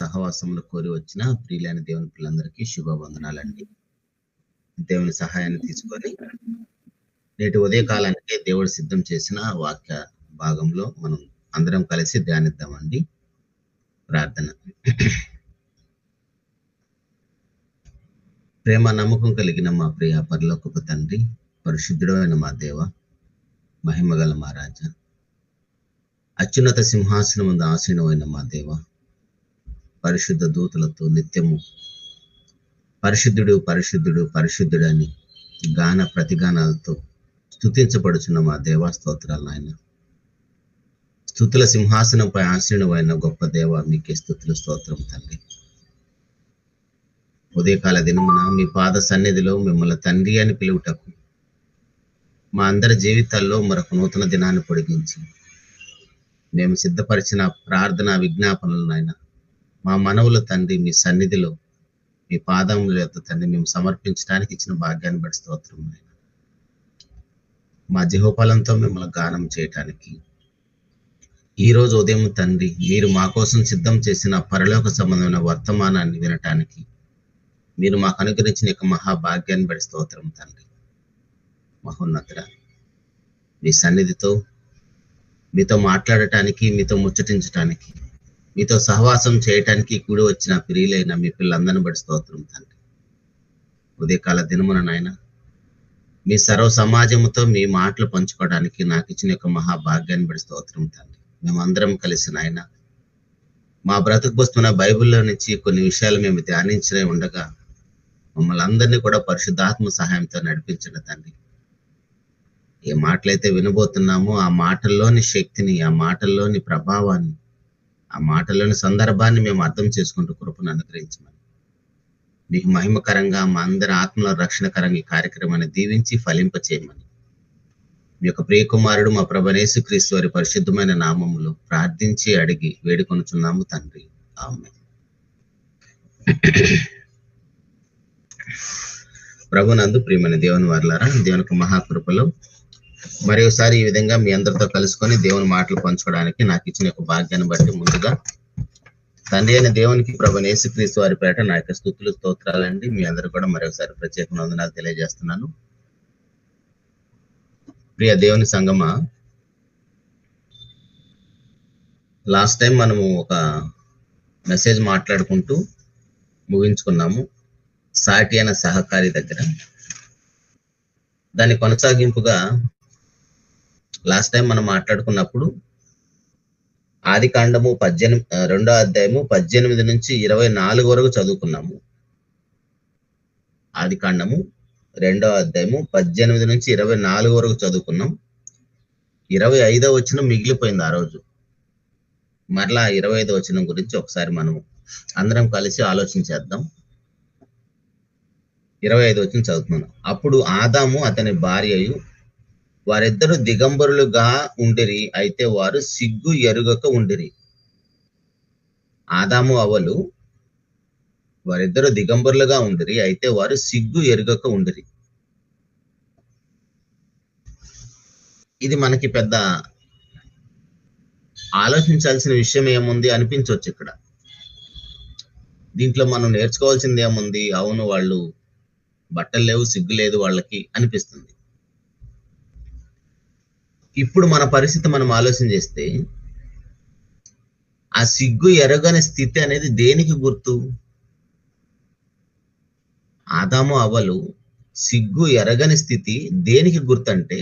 సహవాసములు కోరి వచ్చిన ప్రియులైన దేవుని పిల్లలందరికీ శుభవందనాలండి. దేవుని సహాయాన్ని తీసుకొని నేటి ఉదయకాలానికి దేవుడు సిద్ధం చేసిన వాక్య భాగంలో మనం అందరం కలిసి ధ్యానిద్దామండి. ప్రార్థన. ప్రేమ నమ్మకం కలిగిన మా ప్రియ పరలోకపు తండ్రి, పరిశుద్ధుడైన మా దేవ, మహిమగల మా రాజా, అత్యున్నత సింహాసనం ముందు ఆసీనమైన మా దేవ, పరిశుద్ధ దూతలతో నిత్యము పరిశుద్ధుడు పరిశుద్ధుడు పరిశుద్ధుడని గాన ప్రతిగానాలతో స్తుతించబడుచున్న మా దేవా స్తోత్రాలు నాయన. స్తుతుల సింహాసనంపై ఆసీనుడైన గొప్ప దేవ, మీకే స్తుతులు స్తోత్రం తండ్రి. ఉదయకాల దినమున మీ పాద సన్నిధిలో మిమ్మల్ని తండ్రి అని పిలువుటకు మా అందరి జీవితాల్లో మరొక నూతన దినాన్ని పొడిగించి మేము సిద్ధపరిచిన ప్రార్థన విజ్ఞాపనలు నాయన, మా మనవుల తండ్రి మీ సన్నిధిలో మీ పాదముల యొక్క తండ్రి మేము సమర్పించడానికి ఇచ్చిన భాగ్యాన్ని బట్టి స్తోత్రం నాయన. మా జీవఫలంతో మిమ్మల్ని గానం చేయటానికి ఈరోజు ఉదయం తండ్రి మీరు మా కోసం సిద్ధం చేసిన పరలోక సంబంధమైన వర్తమానాన్ని వినటానికి మీరు మాకు అనుగ్రహించిన యొక్క మహాభాగ్యాన్ని బట్టి స్తోత్రం తండ్రి. మహోన్నతుడ, మీ సన్నిధితో మీతో మాట్లాడటానికి, మీతో ముచ్చటించటానికి, మీతో సహవాసం చేయటానికి కూడి వచ్చిన ప్రియులైన మీ పిల్లలందరిని బట్టి స్తోత్రం తండ్రి. ఉదయకాల దినమున నాయన మీ సర్వ సమాజముతో మీ మాటలు పంచుకోవడానికి నాకు ఇచ్చిన యొక్క మహాభాగ్యాన్ని బట్టి స్తోత్రం తండ్రి. మేమందరం కలిసి నాయన మా బ్రతుకు వస్తున్న బైబిల్లో నుంచి కొన్ని విషయాలు మేము ధ్యానించనే ఉండగా మమ్మల్ని అందరినీ కూడా పరిశుద్ధాత్మ సహాయంతో నడిపించండి తండ్రి. ఏ మాటలైతే వినబోతున్నామో ఆ మాటల్లోని శక్తిని, ఆ మాటల్లోని ప్రభావాన్ని, ఆ మాటల్లోని సందర్భాన్ని మేము అర్థం చేసుకుంటూ కృపను అనుగ్రహించమని, మీకు మహిమకరంగా మా అందరి ఆత్మల రక్షణకరంగా ఈ కార్యక్రమాన్ని దీవించి ఫలింప చేయమని మీ యొక్క ప్రియకుమారుడు మా ప్రభువైన యేసుక్రీస్తు వారి పరిశుద్ధమైన నామములో ప్రార్థించి అడిగి వేడుకొనుచున్నాము తండ్రి. ఆమేన్. ప్రభునందు ప్రియమైన దేవుని వారలారా, దేవునికి మహాకృపలో మరోసారి ఈ విధంగా మీ అందరితో కలుసుకొని దేవుని మాటలు పంచుకోవడానికి నాకు ఇచ్చిన యొక్క భాగ్యాన్ని బట్టి ముందుగా తండ్రి అయిన దేవునికి ప్రభువైన యేసుక్రీస్తు వారి పేట నా యొక్క స్తుతులు స్తోత్రాలండి. మీ అందరూ కూడా మరోసారి ప్రత్యేకమైన వందనాలు తెలియజేస్తున్నాను. ప్రియ దేవుని సంగమా, లాస్ట్ టైం మనము ఒక మెసేజ్ మాట్లాడుకుంటూ ముగించుకున్నాము, సాటి అయిన సహకారి దగ్గర. దాని కొనసాగింపుగా లాస్ట్ టైం మనం మాట్లాడుకున్నప్పుడు ఆది కాండము 2వ అధ్యాయము 18 నుంచి 24 వరకు చదువుకున్నాము. ఆది కాండము 2వ అధ్యాయము 18 నుంచి 24 వరకు చదువుకున్నాం. 25వ వచనం మిగిలిపోయింది ఆ రోజు. మరలా 25వ వచనం గురించి ఒకసారి మనం అందరం కలిసి ఆలోచించేద్దాం. 25వ వచనం చదువుతున్నాను. అప్పుడు ఆదాము అతని భార్యయు వారిద్దరు దిగంబరులుగా ఉండిరి, అయితే వారు సిగ్గు ఎరుగక ఉండిరి. ఆదాము అవ్వలు వారిద్దరు దిగంబరులుగా ఉండిరి, అయితే వారు సిగ్గు ఎరుగక ఉండిరి. ఇది మనకి పెద్ద ఆలోచించాల్సిన విషయం ఏముంది అనిపించవచ్చు. ఇక్కడ దీంట్లో మనం నేర్చుకోవాల్సింది ఏముంది? అవును, వాళ్ళు బట్టలు లేవు, సిగ్గు లేదు వాళ్ళకి అనిపిస్తుంది. ఇప్పుడు మన పరిస్థితి మనం ఆలోచన చేస్తే ఆ సిగ్గు ఎరగని స్థితి అనేది దేనికి గుర్తు? ఆదాము అవ్వలు సిగ్గు ఎరగని స్థితి దేనికి గుర్తు అంటే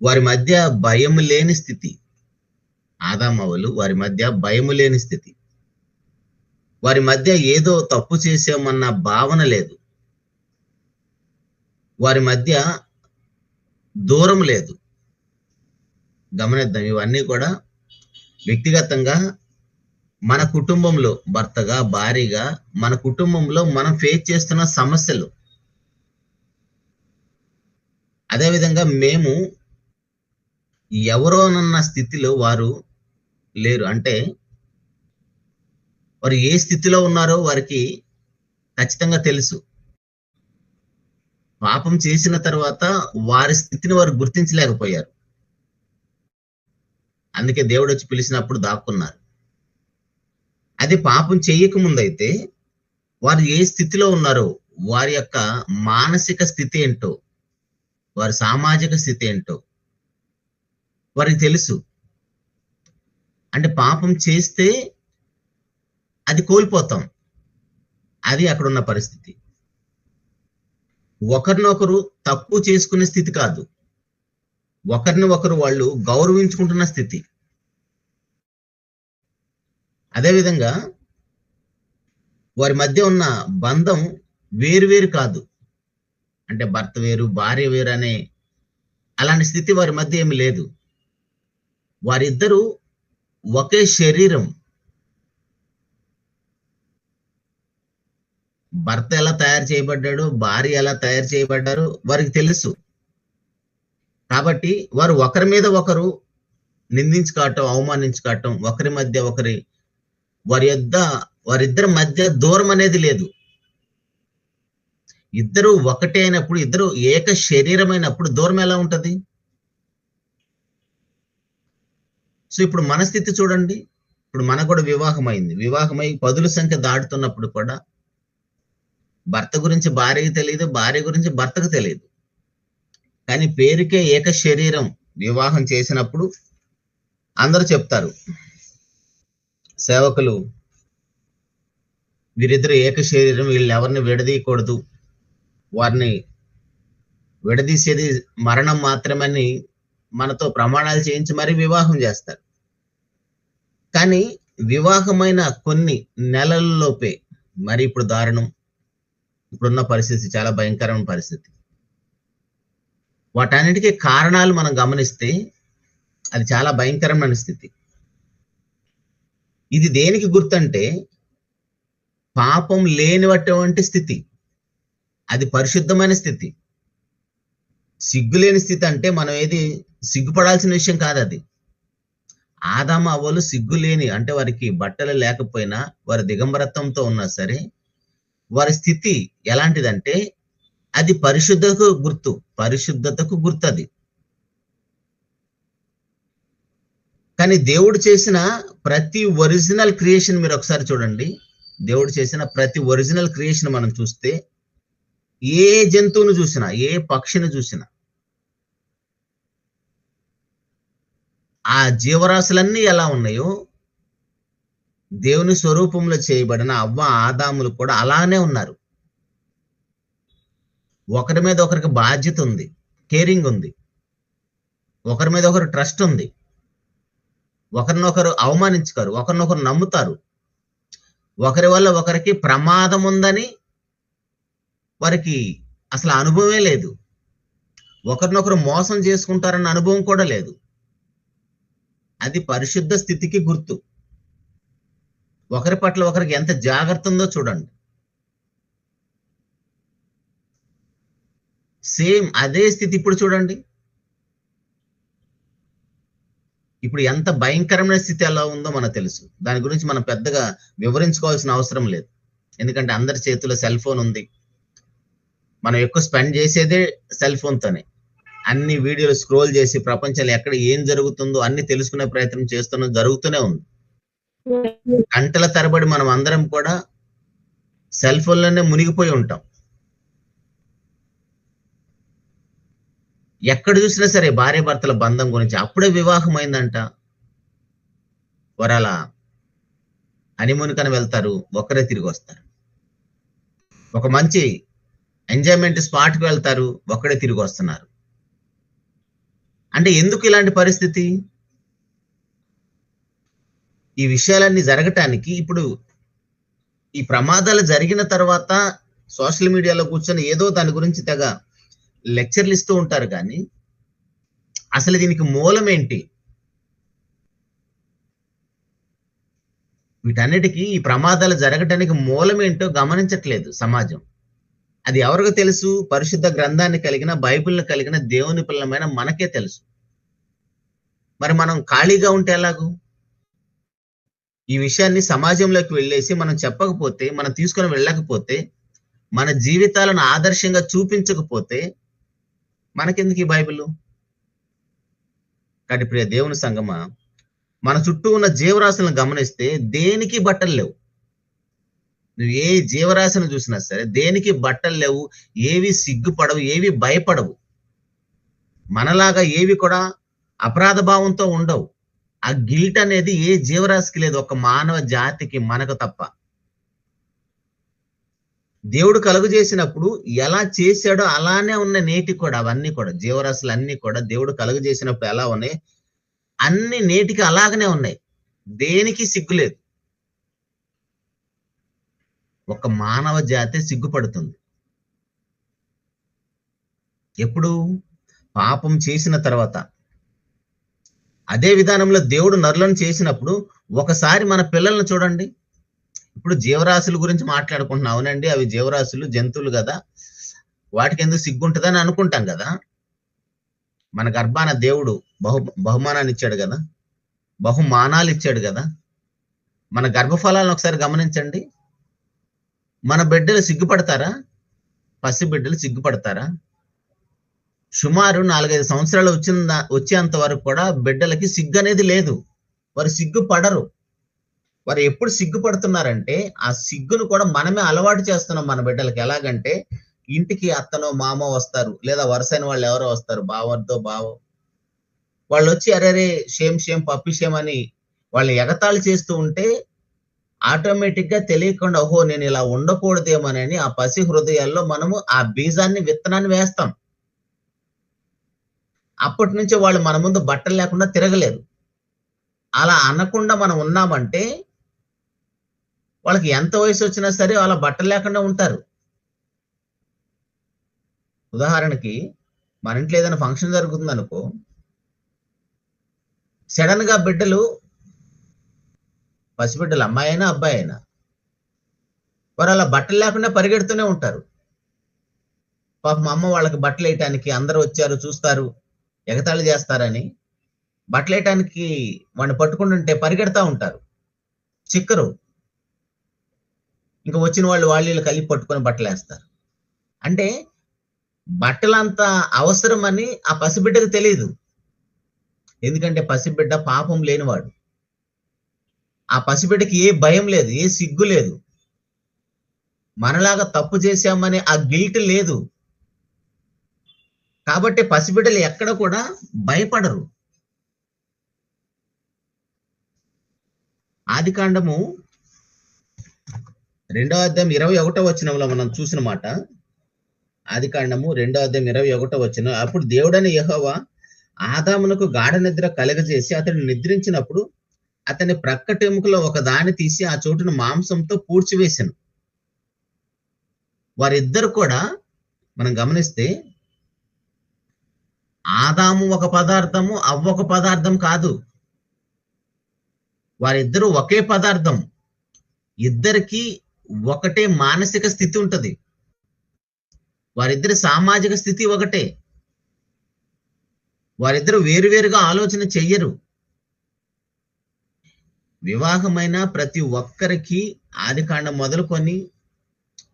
వారి మధ్య భయం లేని స్థితి. ఆదాము అవ్వలు వారి మధ్య భయం లేని స్థితి. వారి మధ్య ఏదో తప్పు చేసామన్న భావన లేదు. వారి మధ్య దూరం లేదు. గమనిద్దాం, ఇవన్నీ కూడా వ్యక్తిగతంగా మన కుటుంబంలో భర్తగా, భార్యగా, మన కుటుంబంలో మనం ఫేస్ చేస్తున్న సమస్యలు. అదేవిధంగా మేము ఎవరోనన్న స్థితిలో వారు లేరు. అంటే వారు ఏ స్థితిలో ఉన్నారో వారికి ఖచ్చితంగా తెలుసు. పాపం చేసిన తర్వాత వారి స్థితిని వారు గుర్తించలేకపోయారు. అందుకే దేవుడు వచ్చి పిలిచినప్పుడు దాక్కున్నారు. అది పాపం చేయకముందైతే వారు ఏ స్థితిలో ఉన్నారో, వారి యొక్క మానసిక స్థితి ఏంటో, వారి సామాజిక స్థితి ఏంటో వారికి తెలుసు. అంటే పాపం చేస్తే అది కోల్పోతాం, అది అక్కడ ఉన్న పరిస్థితి. ఒకరినొకరు తక్కువ చేసుకునే స్థితి కాదు, ఒకరిని ఒకరు వాళ్ళు గౌరవించుకుంటున్న స్థితి. అదేవిధంగా వారి మధ్య ఉన్న బంధం వేరు కాదు, అంటే భర్త వేరు భార్య వేరు అనే అలాంటి స్థితి వారి మధ్య ఏమి లేదు. వారిద్దరూ ఒకే శరీరం. భర్త ఎలా తయారు చేయబడ్డాడు, భార్య ఎలా తయారు చేయబడ్డారు వారికి తెలుసు. కాబట్టి వారు ఒకరి మీద ఒకరు నిందించుకోవటం, అవమానించుకోవటం, ఒకరి మధ్య ఒకరి వారిద్దరి మధ్య దూరం అనేది లేదు. ఇద్దరు ఒకటే అయినప్పుడు, ఇద్దరు ఏక శరీరమైనప్పుడు దూరం ఎలా ఉంటది? సో ఇప్పుడు మన స్థితి చూడండి. ఇప్పుడు మనకు కూడా వివాహమై 10ల సంఖ్య దాటుతున్నప్పుడు కూడా భర్త గురించి భార్యకి తెలియదు, భార్య గురించి భర్తకు తెలియదు. కానీ పేరుకే ఏక శరీరం వివాహం చేసినప్పుడు అందరూ చెప్తారు, సేవకులు, వీరిద్దరు ఏక శరీరం, వీళ్ళని ఎవరిని విడదీయకూడదు, వారిని విడదీసేది మరణం మాత్రమని మనతో ప్రమాణాలు చేయించి మరీ వివాహం చేస్తారు. కానీ వివాహమైన కొన్ని నెలల్లోపే మరి ఇప్పుడు దారుణం, ఇప్పుడున్న పరిస్థితి చాలా భయంకరమైన పరిస్థితి. వాటన్నిటికీ కారణాలు మనం గమనిస్తే అది చాలా భయంకరమైన స్థితి. ఇది దేనికి గుర్తంటే పాపం లేనివటువంటి స్థితి, అది పరిశుద్ధమైన స్థితి. సిగ్గులేని స్థితి అంటే మనం ఏది సిగ్గుపడాల్సిన విషయం కాదు. అది ఆదాము అవ్వలు సిగ్గులేని, అంటే వారికి బట్టలు లేకపోయినా, వారి దిగంబరత్వంతో ఉన్నా సరే వారి స్థితి ఎలాంటిదంటే అది పరిశుద్ధతకు గుర్తు అది. కానీ దేవుడు చేసిన ప్రతి ఒరిజినల్ క్రియేషన్ మీరు ఒకసారి చూడండి. దేవుడు చేసిన ప్రతి ఒరిజినల్ క్రియేషన్ మనం చూస్తే, ఏ జంతువును చూసినా, ఏ పక్షిని చూసినా, ఆ జీవరాశులన్నీ ఎలా ఉన్నాయో దేవుని స్వరూపంలో చేయబడిన అవ్వ ఆదాములు కూడా అలానే ఉన్నారు. ఒకరి మీద ఒకరికి బాధ్యత ఉంది, కేరింగ్ ఉంది, ఒకరి మీద ఒకరు ట్రస్ట్ ఉంది, ఒకరినొకరు అవమానించుతారు, ఒకరినొకరు నమ్ముతారు, ఒకరి వల్ల ఒకరికి ప్రమాదం ఉందని వారికి అసలు అనుభవమే లేదు, ఒకరినొకరు మోసం చేసుకుంటారన్న అనుభవం కూడా లేదు. అది పరిశుద్ధ స్థితికి గుర్తు. ఒకరి పట్ల ఒకరికి ఎంత జాగ్రత్త ఉందో చూడండి. సేమ్ అదే స్థితి ఇప్పుడు చూడండి. ఇప్పుడు ఎంత భయంకరమైన స్థితి ఎలా ఉందో మనకు తెలుసు. దాని గురించి మనం పెద్దగా వివరించుకోవాల్సిన అవసరం లేదు, ఎందుకంటే అందరి చేతిలో సెల్ ఫోన్ ఉంది. మనం ఎక్కువ స్పెండ్ చేసేదే సెల్ ఫోన్తోనే. అన్ని వీడియోలు స్క్రోల్ చేసి ప్రపంచంలో ఎక్కడ ఏం జరుగుతుందో అన్ని తెలుసుకునే ప్రయత్నం జరుగుతూనే ఉంది. గంటల తరబడి మనం అందరం కూడా సెల్ ఫోన్లోనే మునిగిపోయి ఉంటాం. ఎక్కడ చూసినా సరే భార్య భర్తల బంధం గురించి. అప్పుడే వివాహం అయిందంట, వారు అలా హనీమూన్ కని వెళ్తారు, ఒక్కరే తిరిగి వస్తారు. ఒక మంచి ఎంజాయ్మెంట్ స్పాట్కి వెళ్తారు, ఒక్కడే తిరిగి వస్తున్నారు. అంటే ఎందుకు ఇలాంటి పరిస్థితి? ఈ విషయాలన్నీ జరగటానికి ఇప్పుడు ఈ ప్రమాదాలు జరిగిన తర్వాత సోషల్ మీడియాలో కూర్చొని ఏదో దాని గురించి తెగ లెక్చర్లు ఇస్తూ ఉంటారు. కానీ అసలు దీనికి మూలం ఏంటి? వీటన్నిటికీ, ఈ ప్రమాదాలు జరగటానికి మూలం ఏంటో గమనించట్లేదు సమాజం. అది ఎవరికి తెలుసు? పరిశుద్ధ గ్రంథాన్ని కలిగిన, బైబిల్ని కలిగిన దేవుని పిల్లమైన మనకే తెలుసు. మరి మనం ఖాళీగా ఉంటే ఎలాగూ? ఈ విషయాన్ని సమాజంలోకి వెళ్ళేసి మనం చెప్పకపోతే, మనం తీసుకొని వెళ్ళకపోతే, మన జీవితాలను ఆదర్శంగా చూపించకపోతే మనకెందుకు ఈ బైబిల్? కాబట్టి ప్రియ దేవుని సంగమా, మన చుట్టూ ఉన్న జీవరాశులను గమనిస్తే దేనికి బట్టలు లేవు. నువ్వు ఏ జీవరాశిని చూసినా సరే దేనికి బట్టలు లేవు, ఏవి సిగ్గుపడవు, ఏవి భయపడవు. మనలాగా ఏవి కూడా అపరాధ భావంతో ఉండవు. ఆ గిల్ట్ అనేది ఏ జీవరాశికి లేదు, ఒక మానవ జాతికి, మనకు తప్ప. దేవుడు కలుగు చేసినప్పుడు ఎలా చేశాడో అలానే ఉన్న నేటి కూడా, అవన్నీ కూడా జీవరాశులు అన్ని కూడా దేవుడు కలుగు చేసినప్పుడు ఎలా ఉన్నాయి, అన్ని నేటికి అలాగనే ఉన్నాయి. దేనికి సిగ్గు లేదు. ఒక మానవ జాతి సిగ్గుపడుతుంది. ఎప్పుడు? పాపం చేసిన తర్వాత. అదే విధానంలో దేవుడు నరులను చేసినప్పుడు ఒకసారి మన పిల్లలను చూడండి. ఇప్పుడు జీవరాశుల గురించి మాట్లాడుకుంటున్నాం, అవునండి అవి జీవరాశులు, జంతువులు కదా, వాటికి ఎందుకు సిగ్గుంటుందని అనుకుంటాం కదా. మన గర్భాన దేవుడు బహుమానాన్ని ఇచ్చాడు కదా, బహుమానాలు ఇచ్చాడు కదా. మన గర్భఫలాలను ఒకసారి గమనించండి. మన బిడ్డలు సిగ్గుపడతారా? పసి బిడ్డలు సిగ్గుపడతారా? సుమారు 4-5 సంవత్సరాలు వచ్చేంత వరకు కూడా బిడ్డలకి సిగ్గు అనేది లేదు. వారు సిగ్గుపడరు. వారు ఎప్పుడు సిగ్గుపడుతున్నారంటే ఆ సిగ్గును కూడా మనమే అలవాటు చేస్తున్నాం మన బిడ్డలకి. ఎలాగంటే ఇంటికి అత్తనో మామో వస్తారు, లేదా వరుసైన వాళ్ళు ఎవరో వస్తారు, బావతో బావో, వాళ్ళు వచ్చి అరే షేమ్ షేమ్ పప్పి షేమ్ అని వాళ్ళు ఎగతాళి చేస్తూ ఉంటే ఆటోమేటిక్ గా తెలియకుండా ఓహో నేను ఇలా ఉండకూడదేమోనని ఆ పసి హృదయాల్లో మనము ఆ బీజాన్ని, విత్తనాన్ని వేస్తాం. అప్పటి నుంచి వాళ్ళు మన ముందు బట్టలు లేకుండా తిరగలేరు. అలా అనకుండా మనం ఉన్నామంటే వాళ్ళకి ఎంత వయసు వచ్చినా సరే వాళ్ళ బట్టలు లేకుండా ఉంటారు. ఉదాహరణకి మన ఇంట్లో ఏదైనా ఫంక్షన్ జరుగుతుంది అనుకో, సడన్ గా బిడ్డలు, పసిబిడ్డలు, అమ్మాయి అయినా అబ్బాయి అయినా, వారు అలా బట్టలు లేకుండా పరిగెడుతూనే ఉంటారు. పాపం అమ్మ వాళ్ళకి బట్టలు వేయటానికి అందరూ వచ్చారు చూస్తారు, ఎగతాళి చేస్తారని బట్టలు వేయటానికి వాడిని పట్టుకుంటుంటే పరిగెడతా ఉంటారు, చిక్కరు. ఇంకా వచ్చిన వాళ్ళు వీళ్ళు కలిపి పట్టుకొని బట్టలు వేస్తారు. అంటే బట్టలంత అవసరమని ఆ పసిబిడ్డకు తెలియదు. ఎందుకంటే పసిబిడ్డ పాపం లేనివాడు. ఆ పసిబిడ్డకి ఏ భయం లేదు, ఏ సిగ్గు లేదు, మనలాగా తప్పు చేశామని ఆ గిల్ట్ లేదు. కాబట్టి పసిబిడ్డలు ఎక్కడ కూడా భయపడరు. ఆదికాండము 2వ అధ్యాయం 21వ వచనంలో మనం చూసిన మాట. ఆదికాండము 2వ అధ్యాయం 21వ వచనం. అప్పుడు దేవుడైన యెహోవా ఆదామునకు గాఢ నిద్ర కలగజేసి అతడు నిద్రించినప్పుడు అతని ప్రక్కటెముకలో ఒక దాన్ని తీసి ఆ చోటును మాంసంతో పూడ్చివేశాను. వారిద్దరు కూడా మనం గమనిస్తే ఆదాము ఒక పదార్థము, అవ్వ ఒక పదార్థం కాదు. వారిద్దరూ ఒకే పదార్థం. ఇద్దరికి ఒకటే మానసిక స్థితి ఉంటది. వారిద్దరి సామాజిక స్థితి ఒకటే. వారిద్దరు వేరువేరుగా ఆలోచన చెయ్యరు. వివాహమైన ప్రతి ఒక్కరికి ఆదికాండం మొదలుకొని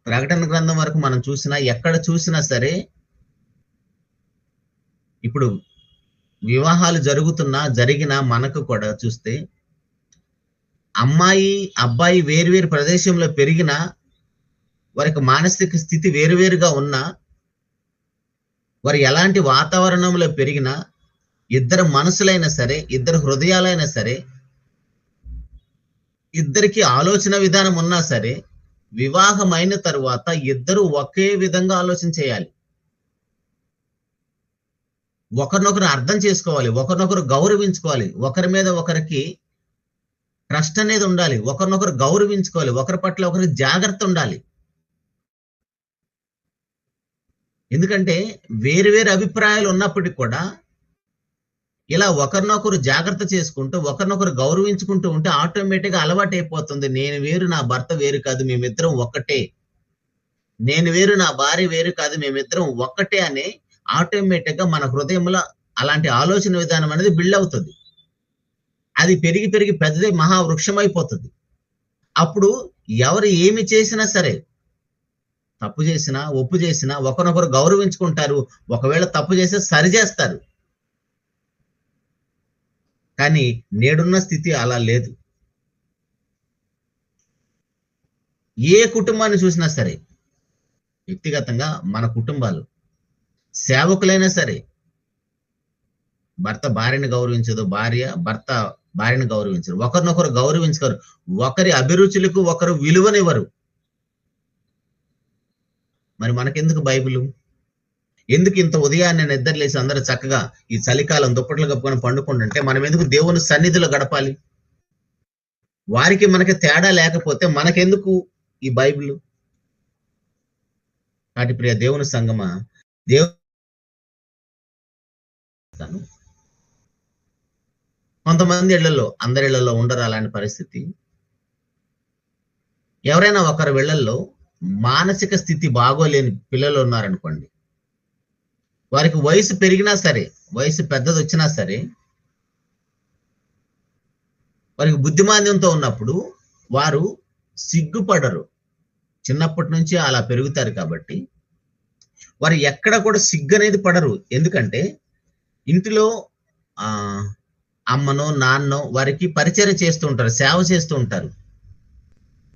ప్రకటన గ్రంథం వరకు మనం చూసినా, ఎక్కడ చూసినా సరే, ఇప్పుడు వివాహాలు జరిగిన మనకు కూడా చూస్తే అమ్మాయి అబ్బాయి వేరువేరు ప్రదేశంలో పెరిగినా, వారికి మానసిక స్థితి వేరువేరుగా ఉన్నా, వారు ఎలాంటి వాతావరణంలో పెరిగినా, ఇద్దరు మనసులైనా సరే, ఇద్దరు హృదయాలైనా సరే, ఇద్దరికి ఆలోచన విధానం ఉన్నా సరే, వివాహమైన తరువాత ఇద్దరు ఒకే విధంగా ఆలోచన చేయాలి. ఒకరినొకరు అర్థం చేసుకోవాలి, ఒకరినొకరు గౌరవించుకోవాలి, ఒకరి మీద ఒకరికి ట్రస్ట్ అనేది ఉండాలి, ఒకరినొకరు గౌరవించుకోవాలి, ఒకరి పట్ల ఒకరికి జాగ్రత్త ఉండాలి. ఎందుకంటే వేరు అభిప్రాయాలు ఉన్నప్పటికీ కూడా ఇలా ఒకరినొకరు జాగ్రత్త చేసుకుంటూ, ఒకరినొకరు గౌరవించుకుంటూ ఉంటే ఆటోమేటిక్గా అలవాటు అయిపోతుంది. నేను వేరు, నా భర్త వేరు కాదు, మేమిద్దరం ఒక్కటే. నేను వేరు, నా భార్య వేరు కాదు, మేమిద్దరం ఒక్కటే అని ఆటోమేటిక్గా మన హృదయంలో అలాంటి ఆలోచన విధానం అనేది బిల్డ్ అవుతుంది. అది పెరిగి పెరిగి పెద్దదే మహావృక్షం అయిపోతుంది. అప్పుడు ఎవరు ఏమి చేసినా సరే, తప్పు చేసినా ఒప్పు చేసినా ఒకరినొకరు గౌరవించుకుంటారు. ఒకవేళ తప్పు చేస్తే సరి చేస్తారు. కానీ నేడున్న స్థితి అలా లేదు. ఏ కుటుంబాన్ని చూసినా సరే, వ్యక్తిగతంగా మన కుటుంబాలు, సేవకులైనా సరే, భర్త భార్యని గౌరవించదు, భార్య భర్త భార్యను గౌరవించరు, ఒకరినొకరు గౌరవించరు, ఒకరి అభిరుచులకు ఒకరు విలువనివ్వరు. మరి మనకెందుకు బైబిలు? ఎందుకు ఇంత ఉదయాన్నే నిద్రలేసి అందరూ చక్కగా ఈ చలికాలం దుప్పట్లు కప్పుకొని పండుకుంటుంటే మనం ఎందుకు దేవుని సన్నిధిలో గడపాలి? వారికి మనకి తేడా లేకపోతే మనకెందుకు ఈ బైబిల్? కాబట్టి ప్రియ దేవుని సంగమా, కొంతమంది ఇళ్లలో, అందరి ఇళ్లలో ఉండరు అలాంటి పరిస్థితి. ఎవరైనా ఒకరి ఇళ్లలో మానసిక స్థితి బాగోలేని పిల్లలు ఉన్నారనుకోండి, వారికి వయసు పెరిగినా సరే, వయసు పెద్దది వచ్చినా సరే, వారికి బుద్ధిమాంద్యంతో ఉన్నప్పుడు వారు సిగ్గుపడరు. చిన్నప్పటి నుంచి అలా పెరుగుతారు కాబట్టి వారు ఎక్కడ కూడా సిగ్గు అనేది పడరు. ఎందుకంటే ఇంటిలో అమ్మనో నాన్నో వారికి పరిచర్య చేస్తూ ఉంటారు, సేవ చేస్తూ ఉంటారు.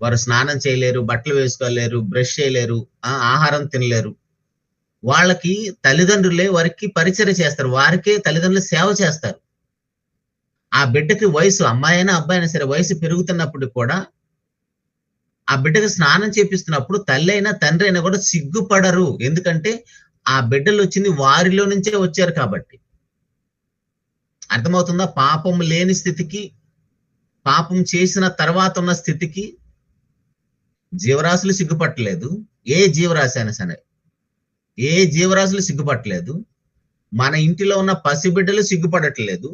వారు స్నానం చేయలేరు, బట్టలు వేసుకోలేరు, బ్రష్ చేయలేరు, ఆహారం తినలేరు. వాళ్ళకి తల్లిదండ్రులే వారికి పరిచర్య చేస్తారు, వారికే తల్లిదండ్రులు సేవ చేస్తారు. ఆ బిడ్డకి వయసు, అమ్మాయి అయినా అబ్బాయి అయినా సరే, వయసు పెరుగుతున్నప్పుడు కూడా ఆ బిడ్డకి స్నానం చేపిస్తున్నప్పుడు తల్లి అయినా తండ్రి అయినా కూడా సిగ్గుపడరు. ఎందుకంటే ఆ బిడ్డలు వచ్చింది వారిలో నుంచే వచ్చారు కాబట్టి. అర్థమవుతుందా? పాపం లేని స్థితికి, పాపం చేసిన తర్వాత ఉన్న స్థితికి జీవరాశులు సిగ్గుపట్టలేదు. ఏ జీవరాశి అయినా సరే, ఏ జీవరాశులు సిగ్గుపట్టలేదు. మన ఇంటిలో ఉన్న పసిబిడ్డలు సిగ్గుపడట్లేదు.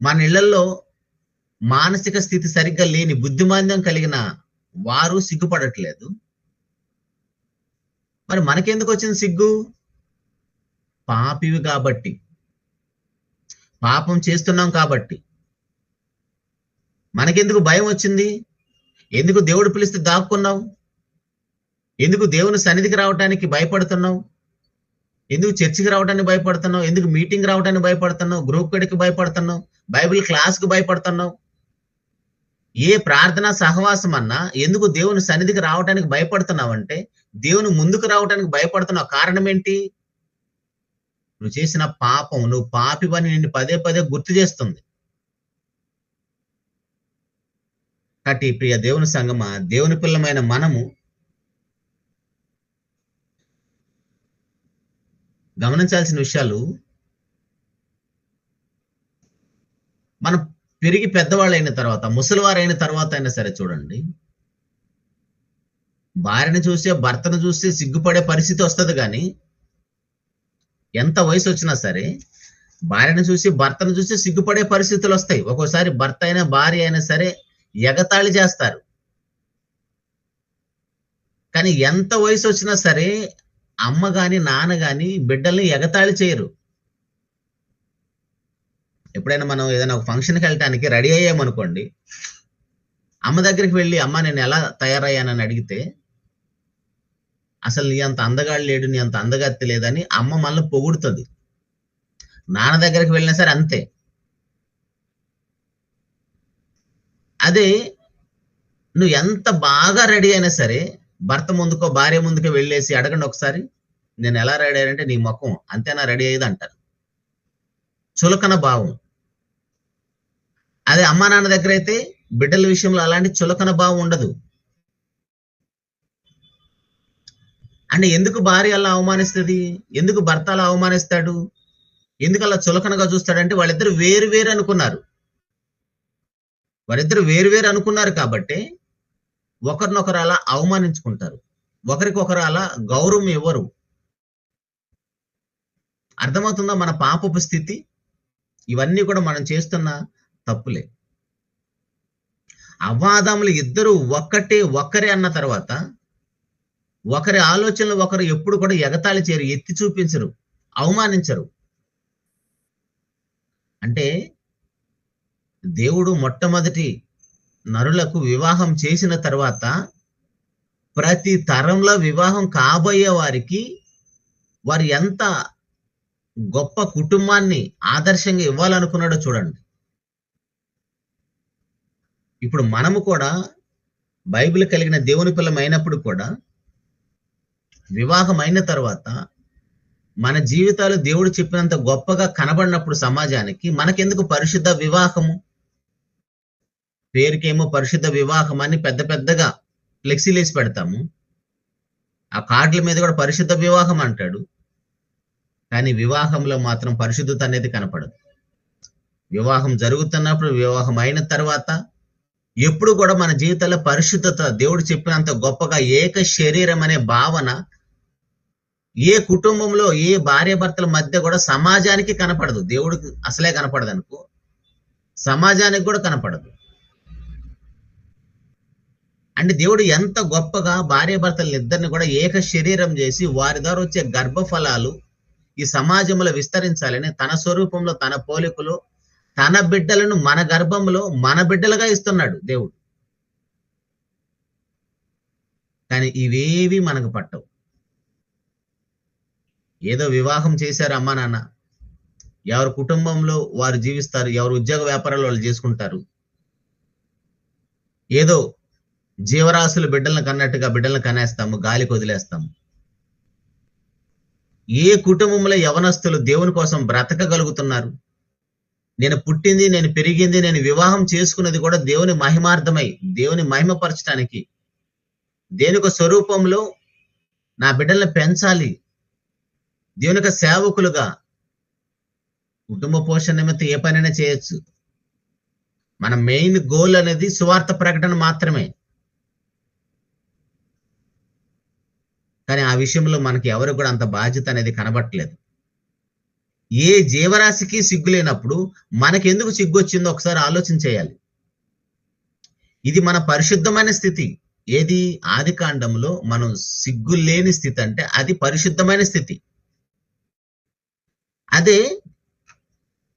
మన ఇళ్లలో మానసిక స్థితి సరిగ్గా లేని, బుద్ధిమాంద్యం కలిగిన వారు సిగ్గుపడట్లేదు. మరి మనకెందుకు వచ్చింది సిగ్గు? పాపివి కాబట్టి, పాపం చేస్తున్నాం కాబట్టి. మనకెందుకు భయం వచ్చింది? ఎందుకు దేవుడు పిలిస్తే దాక్కున్నావు? ఎందుకు దేవుని సన్నిధికి రావడానికి భయపడుతున్నావు? ఎందుకు చర్చికి రావడానికి భయపడుతున్నావు? ఎందుకు మీటింగ్ రావడానికి భయపడుతున్నావు? గ్రూప్ కడికి భయపడుతున్నావు? బైబిల్ క్లాస్కి భయపడుతున్నావు? ఏ ప్రార్థనా సహవాసం అన్నా ఎందుకు దేవుని సన్నిధికి రావడానికి భయపడుతున్నావు అంటే, దేవుని ముందుకు రావడానికి భయపడుతున్నావు. కారణం ఏంటి? నువ్వు చేసిన పాపం, నువ్వు పాపివని నిన్ను పదే పదే గుర్తు చేస్తుంది. కాబట్టి ప్రియ దేవుని సంగమా, దేవుని పిల్లమైన మనము గమనించాల్సిన విషయాలు, మనం పెరిగి పెద్దవాళ్ళు అయిన తర్వాత, ముసలివారు అయిన తర్వాత అయినా సరే చూడండి, భార్యను చూసే భర్తను చూస్తే సిగ్గుపడే పరిస్థితి వస్తుంది. కానీ ఎంత వయసు వచ్చినా సరే భార్యను చూసి భర్తను చూసి సిగ్గుపడే పరిస్థితులు వస్తాయి. ఒక్కోసారి భర్త అయినా భార్య అయినా సరే ఎగతాళి చేస్తారు. కానీ ఎంత వయసు వచ్చినా సరే అమ్మ గాని నాన్న గాని బిడ్డల్ని ఎగతాళి చేయరు. ఎప్పుడైనా మనం ఏదైనా ఒక ఫంక్షన్కి వెళ్ళటానికి రెడీ అయ్యామనుకోండి, అమ్మ దగ్గరికి వెళ్ళి అమ్మ నేను ఎలా తయారయ్యానని అడిగితే, అసలు నీ అంత అందగాడు లేడు, నీ అంత అందగత్తి లేదని అమ్మ మనల్ని పొగుడుతుంది. నాన్న దగ్గరికి వెళ్ళినా సరే అంతే. అదే నువ్వు ఎంత బాగా రెడీ అయినా సరే భర్త ముందుకో భార్య ముందుకో వెళ్ళేసి అడగండి ఒకసారి, నేను ఎలా రెడీ అయ్యానంటే నీ ముఖం అంతేనా రెడీ అయ్యేది అంటారు. చులకన భావం. అదే అమ్మా నాన్న దగ్గర అయితే బిడ్డల విషయంలో అలాంటి చులకన భావం ఉండదు. అంటే ఎందుకు భార్య అలా అవమానిస్తుంది? ఎందుకు భర్త అలా అవమానిస్తాడు? ఎందుకు అలా చులకనగా చూస్తాడంటే వాళ్ళిద్దరు వేరు వేరు అనుకున్నారు. వారిద్దరు వేరు వేరు అనుకున్నారు కాబట్టి ఒకరినొకరు అలా అవమానించుకుంటారు, ఒకరికొకరు అలా గౌరవం ఇవ్వరు. అర్థమవుతుందా మన పాపపు స్థితి? ఇవన్నీ కూడా మనం చేస్తున్న తప్పులే. అవ్వాదాములు ఇద్దరు ఒక్కరే అన్న తర్వాత ఒకరి ఆలోచనలు ఒకరు ఎప్పుడు కూడా ఎగతాళి చేయరు, ఎత్తి చూపించరు, అవమానించరు. అంటే దేవుడు మొట్టమొదటి నరులకు వివాహం చేసిన తర్వాత ప్రతి తరంలో వివాహం కాబోయే వారికి వారు ఎంత గొప్ప కుటుంబాన్ని ఆదర్శంగా ఇవ్వాలనుకున్నాడో చూడండి. ఇప్పుడు మనము కూడా బైబిల్ కలిగిన దేవుని పిల్లమైనప్పుడు కూడా వివాహం అయిన తర్వాత మన జీవితాలు దేవుడు చెప్పినంత గొప్పగా కనబడినప్పుడు సమాజానికి మనకెందుకు పరిశుద్ధ వివాహము, పేరుకేమో పరిశుద్ధ వివాహం అని పెద్ద పెద్దగా ఫ్లెక్సీలు వేసి పెడతాము. ఆ కార్డుల మీద కూడా పరిశుద్ధ వివాహం అంటాడు, కానీ వివాహంలో మాత్రం పరిశుద్ధత అనేది కనపడదు. వివాహం జరుగుతున్నప్పుడు, వివాహం అయిన తర్వాత ఎప్పుడు కూడా మన జీవితంలో పరిశుద్ధత, దేవుడు చెప్పినంత గొప్పగా ఏక శరీరం అనే భావన ఏ కుటుంబంలో ఏ భార్యాభర్తల మధ్య కూడా సమాజానికి కనపడదు. దేవుడికి అసలే కనపడదు అనుకో, సమాజానికి కూడా కనపడదు. అంటే దేవుడు ఎంత గొప్పగా భార్యాభర్తల ఇద్దరిని కూడా ఏక శరీరం చేసి వారి ద్వారా వచ్చే గర్భఫలాలు ఈ సమాజంలో విస్తరించాలని తన స్వరూపంలో, తన పోలికలో తన బిడ్డలను మన గర్భంలో మన బిడ్డలుగా ఇస్తున్నాడు దేవుడు. కానీ ఇవేవి మనకు పట్టవు. ఏదో వివాహం చేశారు అమ్మా నాన్న, ఎవరి కుటుంబంలో వారు జీవిస్తారు, ఎవరు ఉద్యోగ వ్యాపారాలు వాళ్ళు చేసుకుంటారు, ఏదో జీవరాశులు బిడ్డలను కన్నట్టుగా బిడ్డలను కనేస్తాము, గాలికి వదిలేస్తాము. ఏ కుటుంబంలో యవనస్తులు దేవుని కోసం బ్రతకగలుగుతున్నారు? నేను పుట్టింది, నేను పెరిగింది, నేను వివాహం చేసుకున్నది కూడా దేవుని మహిమార్థమై, దేవుని మహిమపరచడానికి, దేవుని యొక్క స్వరూపంలో నా బిడ్డలను పెంచాలి, దేవుని యొక్క సేవకులుగా. కుటుంబ పోషణ నిమిత్తం ఏ పనైనా చేయొచ్చు. మన మెయిన్ గోల్ అనేది సువార్త ప్రకటన మాత్రమే. కానీ ఆ విషయంలో మనకి ఎవరు కూడా అంత బాధ్యత అనేది కనబట్టలేదు. ఏ జీవరాశికి సిగ్గు లేనప్పుడు మనకెందుకు సిగ్గు వచ్చిందో ఒకసారి ఆలోచన చేయాలి. ఇది మన పరిశుద్ధమైన స్థితి. ఏది? ఆది కాండంలో మనం సిగ్గు లేని స్థితి అంటే అది పరిశుద్ధమైన స్థితి. అదే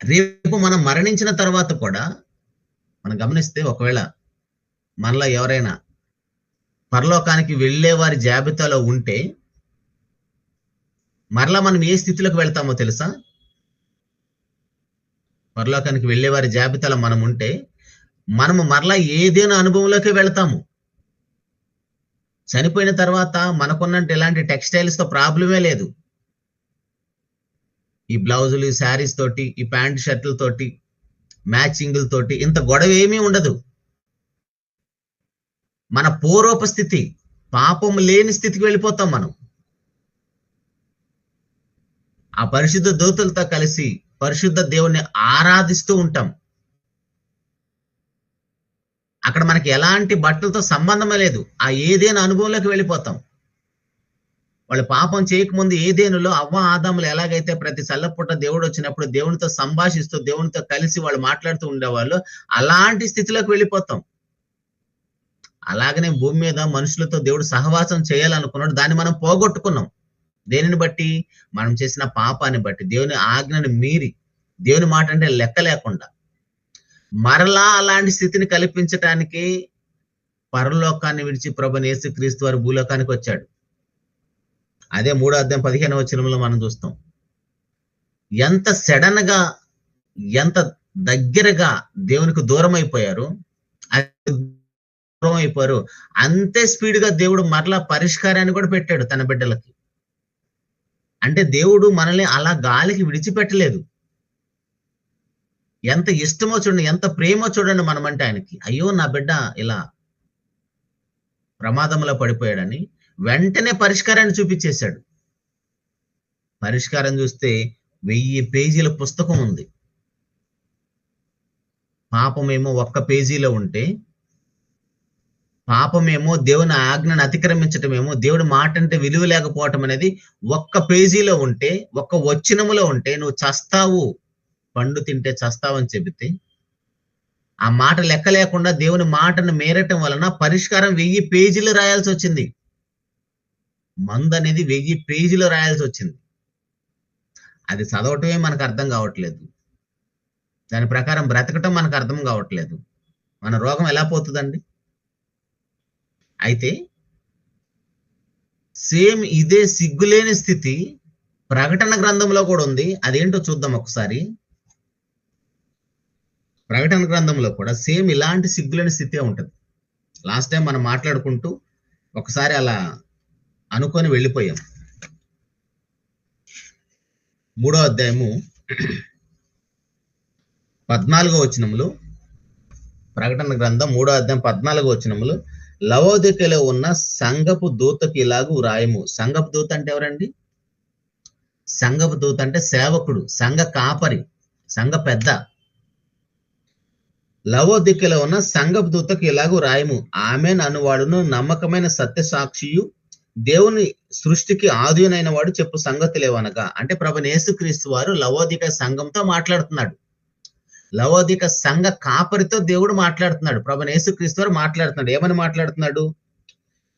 రేపు మనం మరణించిన తర్వాత కూడా మనం గమనిస్తే, ఒకవేళ మనలో ఎవరైనా పరలోకానికి వెళ్ళే వారి జాబితాలో ఉంటే మరలా మనం ఏ స్థితిలోకి వెళ్తామో తెలుసా? పరలోకానికి వెళ్ళే వారి జాబితాలో మనం ఉంటే మనము మరలా ఏదైనా అనుభవంలోకి వెళ్తాము. చనిపోయిన తర్వాత మనకున్నంటే ఎలాంటి టెక్స్టైల్స్ తో ప్రాబ్లమే లేదు. ఈ బ్లౌజులు, ఈ శారీస్ తోటి, ఈ ప్యాంట్ షర్ట్ల తోటి, మ్యాచింగుల తోటి ఇంత గొడవ ఏమీ ఉండదు. మన పూర్వపు స్థితి, పాపం లేని స్థితికి వెళ్ళిపోతాం మనం. ఆ పరిశుద్ధ దూతలతో కలిసి పరిశుద్ధ దేవుణ్ణి ఆరాధిస్తూ ఉంటాం. అక్కడ మనకి ఎలాంటి బట్టలతో సంబంధమే లేదు. ఆ ఏదేను అనుభవంలోకి వెళ్ళిపోతాం. వాళ్ళు పాపం చేయకముందు ఏదేనులో అవ్వ ఆదాములు ఎలాగైతే ప్రతి చల్లపుట్ట దేవుడు వచ్చినప్పుడు దేవునితో సంభాషిస్తూ దేవునితో కలిసి వాళ్ళు మాట్లాడుతూ ఉండేవాళ్ళు, అలాంటి స్థితిలోకి వెళ్ళిపోతాం. అలాగనే భూమి మీద మనుషులతో దేవుడు సహవాసం చేయాలనుకున్నాడు, దాన్ని మనం పోగొట్టుకున్నాం. దేనిని బట్టి? మనం చేసిన పాపాన్ని బట్టి, దేవుని ఆజ్ఞను మీరి, దేవుని మాట అంటే లెక్క లేకుండా. మరలా అలాంటి స్థితిని కల్పించటానికి పరలోకాన్ని విడిచి ప్రభువైన యేసుక్రీస్తు వారు భూలోకానికి వచ్చాడు. అదే 3వ అధ్యాయం 15వ వచనంలో మనం చూస్తాం. ఎంత సడన్ గా, ఎంత దగ్గరగా దేవునికి దూరం అయిపోయారు, అంతే స్పీడ్ గా దేవుడు మరలా పరిష్కారాన్ని కూడా పెట్టాడు తన బిడ్డలకి. అంటే దేవుడు మనల్ని అలా గాలికి విడిచిపెట్టలేదు. ఎంత ఇష్టమో చూడండి, ఎంత ప్రేమో చూడండి మనమంటే ఆయనకి. అయ్యో నా బిడ్డ ఇలా ప్రమాదంలో పడిపోయాడని వెంటనే పరిష్కారాన్ని చూపించేశాడు. పరిష్కారం చూస్తే 1000 పేజీల పుస్తకం ఉంది. పాపమేమో 1 పేజీలో ఉంటే, పాపమేమో దేవుని ఆజ్ఞను అతిక్రమించటమేమో, దేవుడి మాట అంటే విలువ లేకపోవటం అనేది 1 పేజీలో ఉంటే, 1 వచనములో ఉంటే, నువ్వు చస్తావు, పండు తింటే చస్తావు అని చెబితే, ఆ మాట లెక్క లేకుండా దేవుని మాటను మేరటం వలన పరిష్కారం 1000 పేజీలు రాయాల్సి వచ్చింది. మందు అనేది 1000 పేజీలు రాయాల్సి వచ్చింది. అది చదవటమే మనకు అర్థం కావట్లేదు, దాని ప్రకారం బ్రతకటం మనకు అర్థం కావట్లేదు. మన రోగం ఎలా పోతుందండి? అయితే సేమ్ ఇదే సిగ్గులేని స్థితి ప్రకటన గ్రంథంలో కూడా ఉంది. అదేంటో చూద్దాం ఒకసారి. ప్రకటన గ్రంథంలో కూడా సేమ్ ఇలాంటి సిగ్గులేని స్థితే ఉంటుంది. లాస్ట్ టైం మనం మాట్లాడుకుంటూ ఒకసారి అలా అనుకొని వెళ్ళిపోయాం. 3వ అధ్యాయము 14వ వచనములు, ప్రకటన గ్రంథం 3వ అధ్యాయం 14వ వచనములు, లవోదికలో ఉన్న సంఘపు దూతకి ఇలాగూ రాయము. సంఘపు దూత అంటే ఎవరండి? సంఘపు దూత అంటే సేవకుడు, సంఘ కాపరి, సంఘ పెద్ద. లవోదికలో ఉన్న సంఘపు దూతకి ఇలాగూ రాయము, ఆమెన్ అనువాడును నమ్మకమైన సత్య సాక్షియు దేవుని సృష్టికి ఆదినైన వాడు చెప్పు సంగతులేవనగా. అంటే ప్రభువైన యేసుక్రీస్తు వారు లవోదిక సంఘంతో మాట్లాడుతున్నాడు. లవోదిక సంఘ కాపరితో దేవుడు మాట్లాడుతున్నాడు. ప్రభువైన యేసుక్రీస్తు వారు మాట్లాడుతున్నాడు. ఏమని మాట్లాడుతున్నాడు?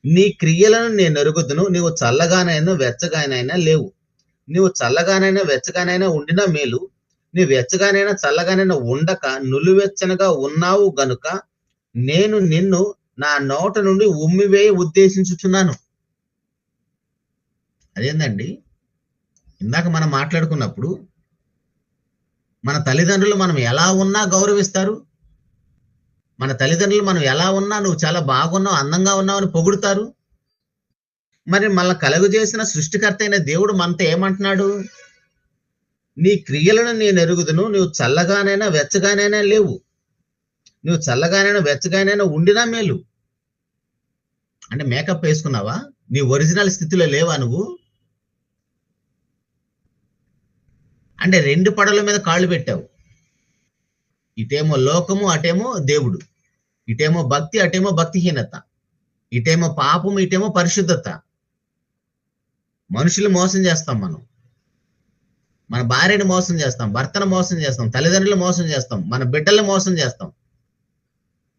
నీ క్రియలను నేను ఎరుగుదును, నీవు చల్లగానైనా వెచ్చగానైనా లేవు. నీవు చల్లగానైనా వెచ్చగానైనా ఉండినా మేలు, నీ వెచ్చగానైనా చల్లగానైనా ఉండక నులివెచ్చనగా ఉన్నావు గనుక నేను నిన్ను నా నోట నుండి ఉమ్మివేయ ఉద్దేశించుచున్నాను. అదేందండి, ఇందాక మనం మాట్లాడుకున్నప్పుడు మన తల్లిదండ్రులు మనం ఎలా ఉన్నా గౌరవిస్తారు. మన తల్లిదండ్రులు మనం ఎలా ఉన్నా నువ్వు చాలా బాగున్నావు, అందంగా ఉన్నావు అని పొగుడుతారు. మరి మనల్ని కలుగు చేసిన సృష్టికర్త అయిన దేవుడు మనతో ఏమంటున్నాడు? నీ క్రియలను నేను ఎరుగుదును, నువ్వు చల్లగానైనా వెచ్చగానైనా లేవు, నువ్వు చల్లగానైనా వెచ్చగానైనా ఉండినా మేలు. అంటే మేకప్ వేసుకున్నావా? నీ ఒరిజినల్ స్థితిలో లేవా నువ్వు? అంటే 2 పడవల మీద కాళ్ళు పెట్టావు. ఇటేమో లోకము, అటేమో దేవుడు. ఇటేమో భక్తి, అటేమో భక్తిహీనత. ఇటేమో పాపము, ఇటేమో పరిశుద్ధత. మనుషులు మోసం చేస్తాం మనం. మన భార్యని మోసం చేస్తాం, భర్తను మోసం చేస్తాం, తల్లిదండ్రులు మోసం చేస్తాం, మన బిడ్డల్ని మోసం చేస్తాం.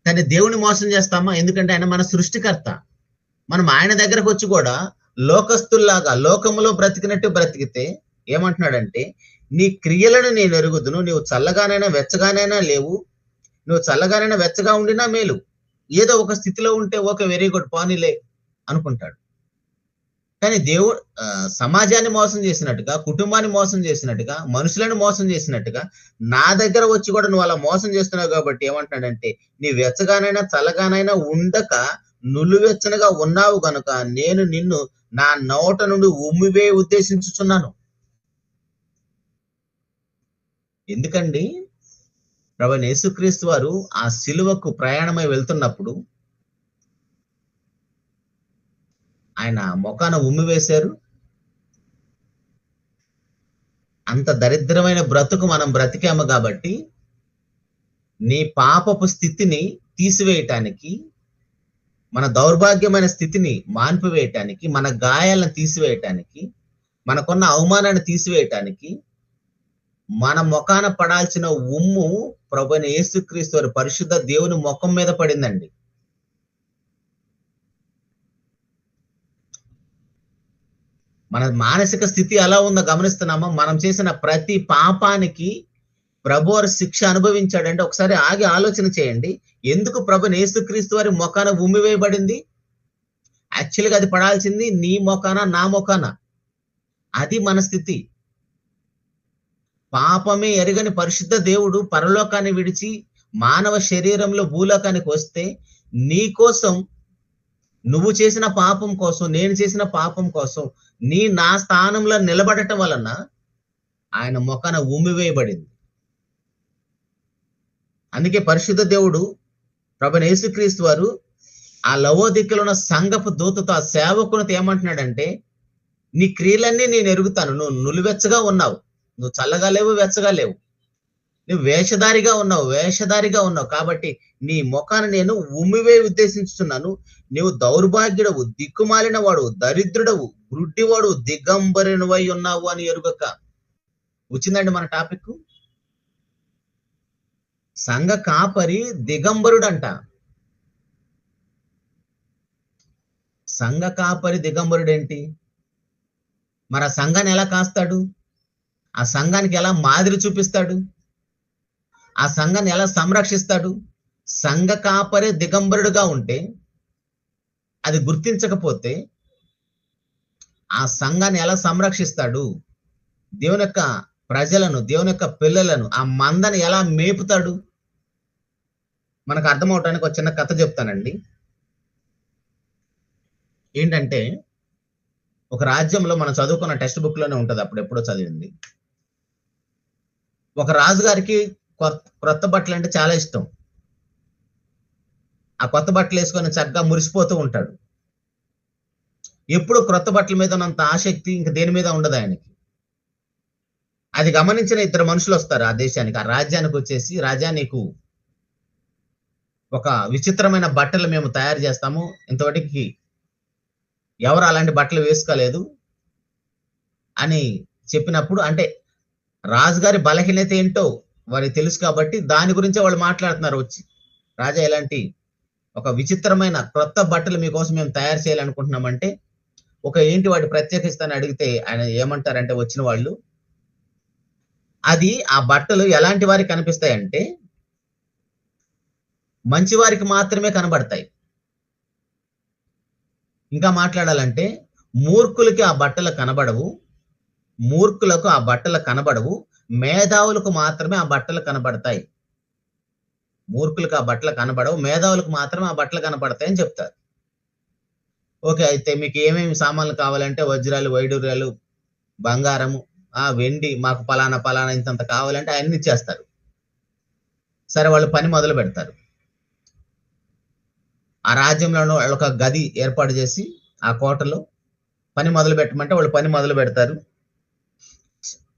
కానీ దేవుని మోసం చేస్తామా? ఎందుకంటే ఆయన మన సృష్టికర్త. మనం ఆయన దగ్గరకు వచ్చి కూడా లోకస్తుల్లాగా లోకములో బ్రతికినట్టు బ్రతికితే ఏమంటున్నాడంటే, నీ క్రియలను నేను ఎరుగుదును, నీవు చల్లగానైనా వెచ్చగానైనా లేవు, నువ్వు చల్లగానైనా వెచ్చగా ఉండినా మేలు. ఏదో ఒక స్థితిలో ఉంటే ఓకే, వెరీ గుడ్, పోనీలే అనుకుంటాడు. కానీ దేవుడు సమాజాన్ని మోసం చేసినట్టుగా, కుటుంబాన్ని మోసం చేసినట్టుగా, మనుషులను మోసం చేసినట్టుగా నా దగ్గర వచ్చి కూడా నువ్వు అలా మోసం చేస్తున్నావు కాబట్టి ఏమంటాడంటే, నీ వెచ్చగానైనా చల్లగానైనా ఉండక నులువెచ్చనగా ఉన్నావు గనుక నేను నిన్ను నా నోట నుండి ఉమ్మివే ఉద్దేశించుచున్నాను. ఎందుకండి? ప్రభువైన యేసుక్రీస్తు వారు ఆ సిలువకు ప్రయాణమై వెళ్తున్నప్పుడు ఆయన ముఖాన ఉమ్మి వేశారు. అంత దరిద్రమైన బ్రతుకు మనం బ్రతికాము కాబట్టి నీ పాపపు స్థితిని తీసివేయటానికి, మన దౌర్భాగ్యమైన స్థితిని మాన్పివేయటానికి, మన గాయాలను తీసివేయటానికి, మనకున్న అవమానాన్ని తీసివేయటానికి మన ముఖాన పడాల్సిన ఉమ్ము ప్రభువైన యేసుక్రీస్తు వారి పరిశుద్ధ దేవుని ముఖం మీద పడిందండి. మన మానసిక స్థితి ఎలా ఉందో గమనిస్తున్నామా? మనం చేసిన ప్రతి పాపానికి ప్రభువారు శిక్ష అనుభవించాడంటే ఒకసారి ఆగి ఆలోచన చేయండి. ఎందుకు ప్రభువైన యేసుక్రీస్తు వారి ముఖాన ఉమ్మి వేయబడింది? యాక్చువల్గా అది పడాల్సింది నీ ముఖాన, నా ముఖాన. అది మన స్థితి. పాపమే ఎరుగని పరిశుద్ధ దేవుడు పరలోకాన్ని విడిచి మానవ శరీరంలో భూలోకానికి వస్తే నీ కోసం, నువ్వు చేసిన పాపం కోసం, నేను చేసిన పాపం కోసం నా స్థానంలో నిలబడటం వలన ఆయన ముఖాన ఉమ్మివేయబడింది. అందుకే పరిశుద్ధ దేవుడు ప్రభువైన యేసుక్రీస్తు వారు ఆ లవోదికలో ఉన్న సంఘపు దూతతో, ఆ సేవకునితో ఏమంటున్నాడంటే, నీ క్రియలన్నీ నేను ఎరుగుతాను. నువ్వు నులివెచ్చగా ఉన్నావు, నువ్వు చల్లగా లేవు, వెచ్చగా లేవు, నువ్వు వేషధారిగా ఉన్నావు కాబట్టి నీ ముఖాన్ని నేను ఉమ్మివే ఉద్దేశించుతున్నాను. నీవు దౌర్భాగ్యుడవు, దిక్కుమాలిన వాడు, దరిద్రుడవు, గుడ్డివాడు, దిగంబరునివై ఉన్నావు అని ఎరుగక. వచ్చిందండి మన టాపిక్. సంఘ కాపరి దిగంబరుడంట. సంఘ కాపరి దిగంబరుడేంటి? మరి ఆ సంఘాన్ని ఎలా కాస్తాడు? ఆ సంఘానికి ఎలా మాదిరి చూపిస్తాడు? ఆ సంఘాన్ని ఎలా సంరక్షిస్తాడు? సంఘ కాపరి దిగంబరుడుగా ఉంటే, అది గుర్తించకపోతే ఆ సంఘాన్ని ఎలా సంరక్షిస్తాడు? దేవుని యొక్క ప్రజలను, దేవుని యొక్క పిల్లలను, ఆ మందని ఎలా మేపుతాడు? మనకు అర్థం అవటానికి ఒక చిన్న కథ చెప్తానండి. ఏంటంటే ఒక రాజ్యంలో మనం చదువుకున్న టెక్స్ట్ బుక్ లోనే ఉంటది, అప్పుడెప్పుడో చదివింది. ఒక రాజుగారికి క్రొత్త బట్టలు అంటే చాలా ఇష్టం. ఆ కొత్త బట్టలు వేసుకొని చక్కగా మురిసిపోతూ ఉంటాడు. ఎప్పుడు క్రొత్త బట్టల మీద ఉన్నంత ఆసక్తి ఇంక దేని మీద ఉండదు ఆయనకి. అది గమనించిన ఇద్దరు మనుషులు వస్తారు ఆ దేశానికి, ఆ రాజ్యానికి వచ్చేసి, రాజా నీకు ఒక విచిత్రమైన బట్టలు మేము తయారు చేస్తాము, ఇంతవరకు ఎవరు అలాంటి బట్టలు వేసుకోలేదు అని చెప్పినప్పుడు, అంటే రాజుగారి బలహీనత ఏంటో వారికి తెలుసు కాబట్టి దాని గురించే వాళ్ళు మాట్లాడుతున్నారు వచ్చి. రాజా ఇలాంటి ఒక విచిత్రమైన క్రొత్త బట్టలు మీకోసం మేము తయారు చేయాలనుకుంటున్నామంటే, ఒక ఏంటి వాటి ప్రత్యేకిస్తాను అడిగితే ఆయన ఏమంటారంటే వచ్చిన వాళ్ళు, అది ఆ బట్టలు ఎలాంటి వారికి కనిపిస్తాయంటే మంచి వారికి మాత్రమే కనబడతాయి. ఇంకా మాట్లాడాలంటే మూర్ఖులకి ఆ బట్టలు కనబడవు, మూర్ఖులకు ఆ బట్టలు కనబడవు, మేధావులకు మాత్రమే ఆ బట్టలు కనబడతాయి. మూర్ఖులకు ఆ బట్టలు కనబడవు, మేధావులకు మాత్రమే ఆ బట్టలు కనబడతాయి అని చెప్తారు. ఓకే, అయితే మీకు ఏమేమి సామాన్లు కావాలంటే వజ్రాలు, వైడూర్యాలు, బంగారము, వెండి, మాకు పలానా పలానా ఇంతంత కావాలంటే అన్ని ఇచ్చేస్తారు. సరే, వాళ్ళు పని మొదలు పెడతారు. ఆ రాజ్యంలో ఒక గది ఏర్పాటు చేసి ఆ కోటలో పని మొదలు పెట్టమంటే వాళ్ళు పని మొదలు పెడతారు.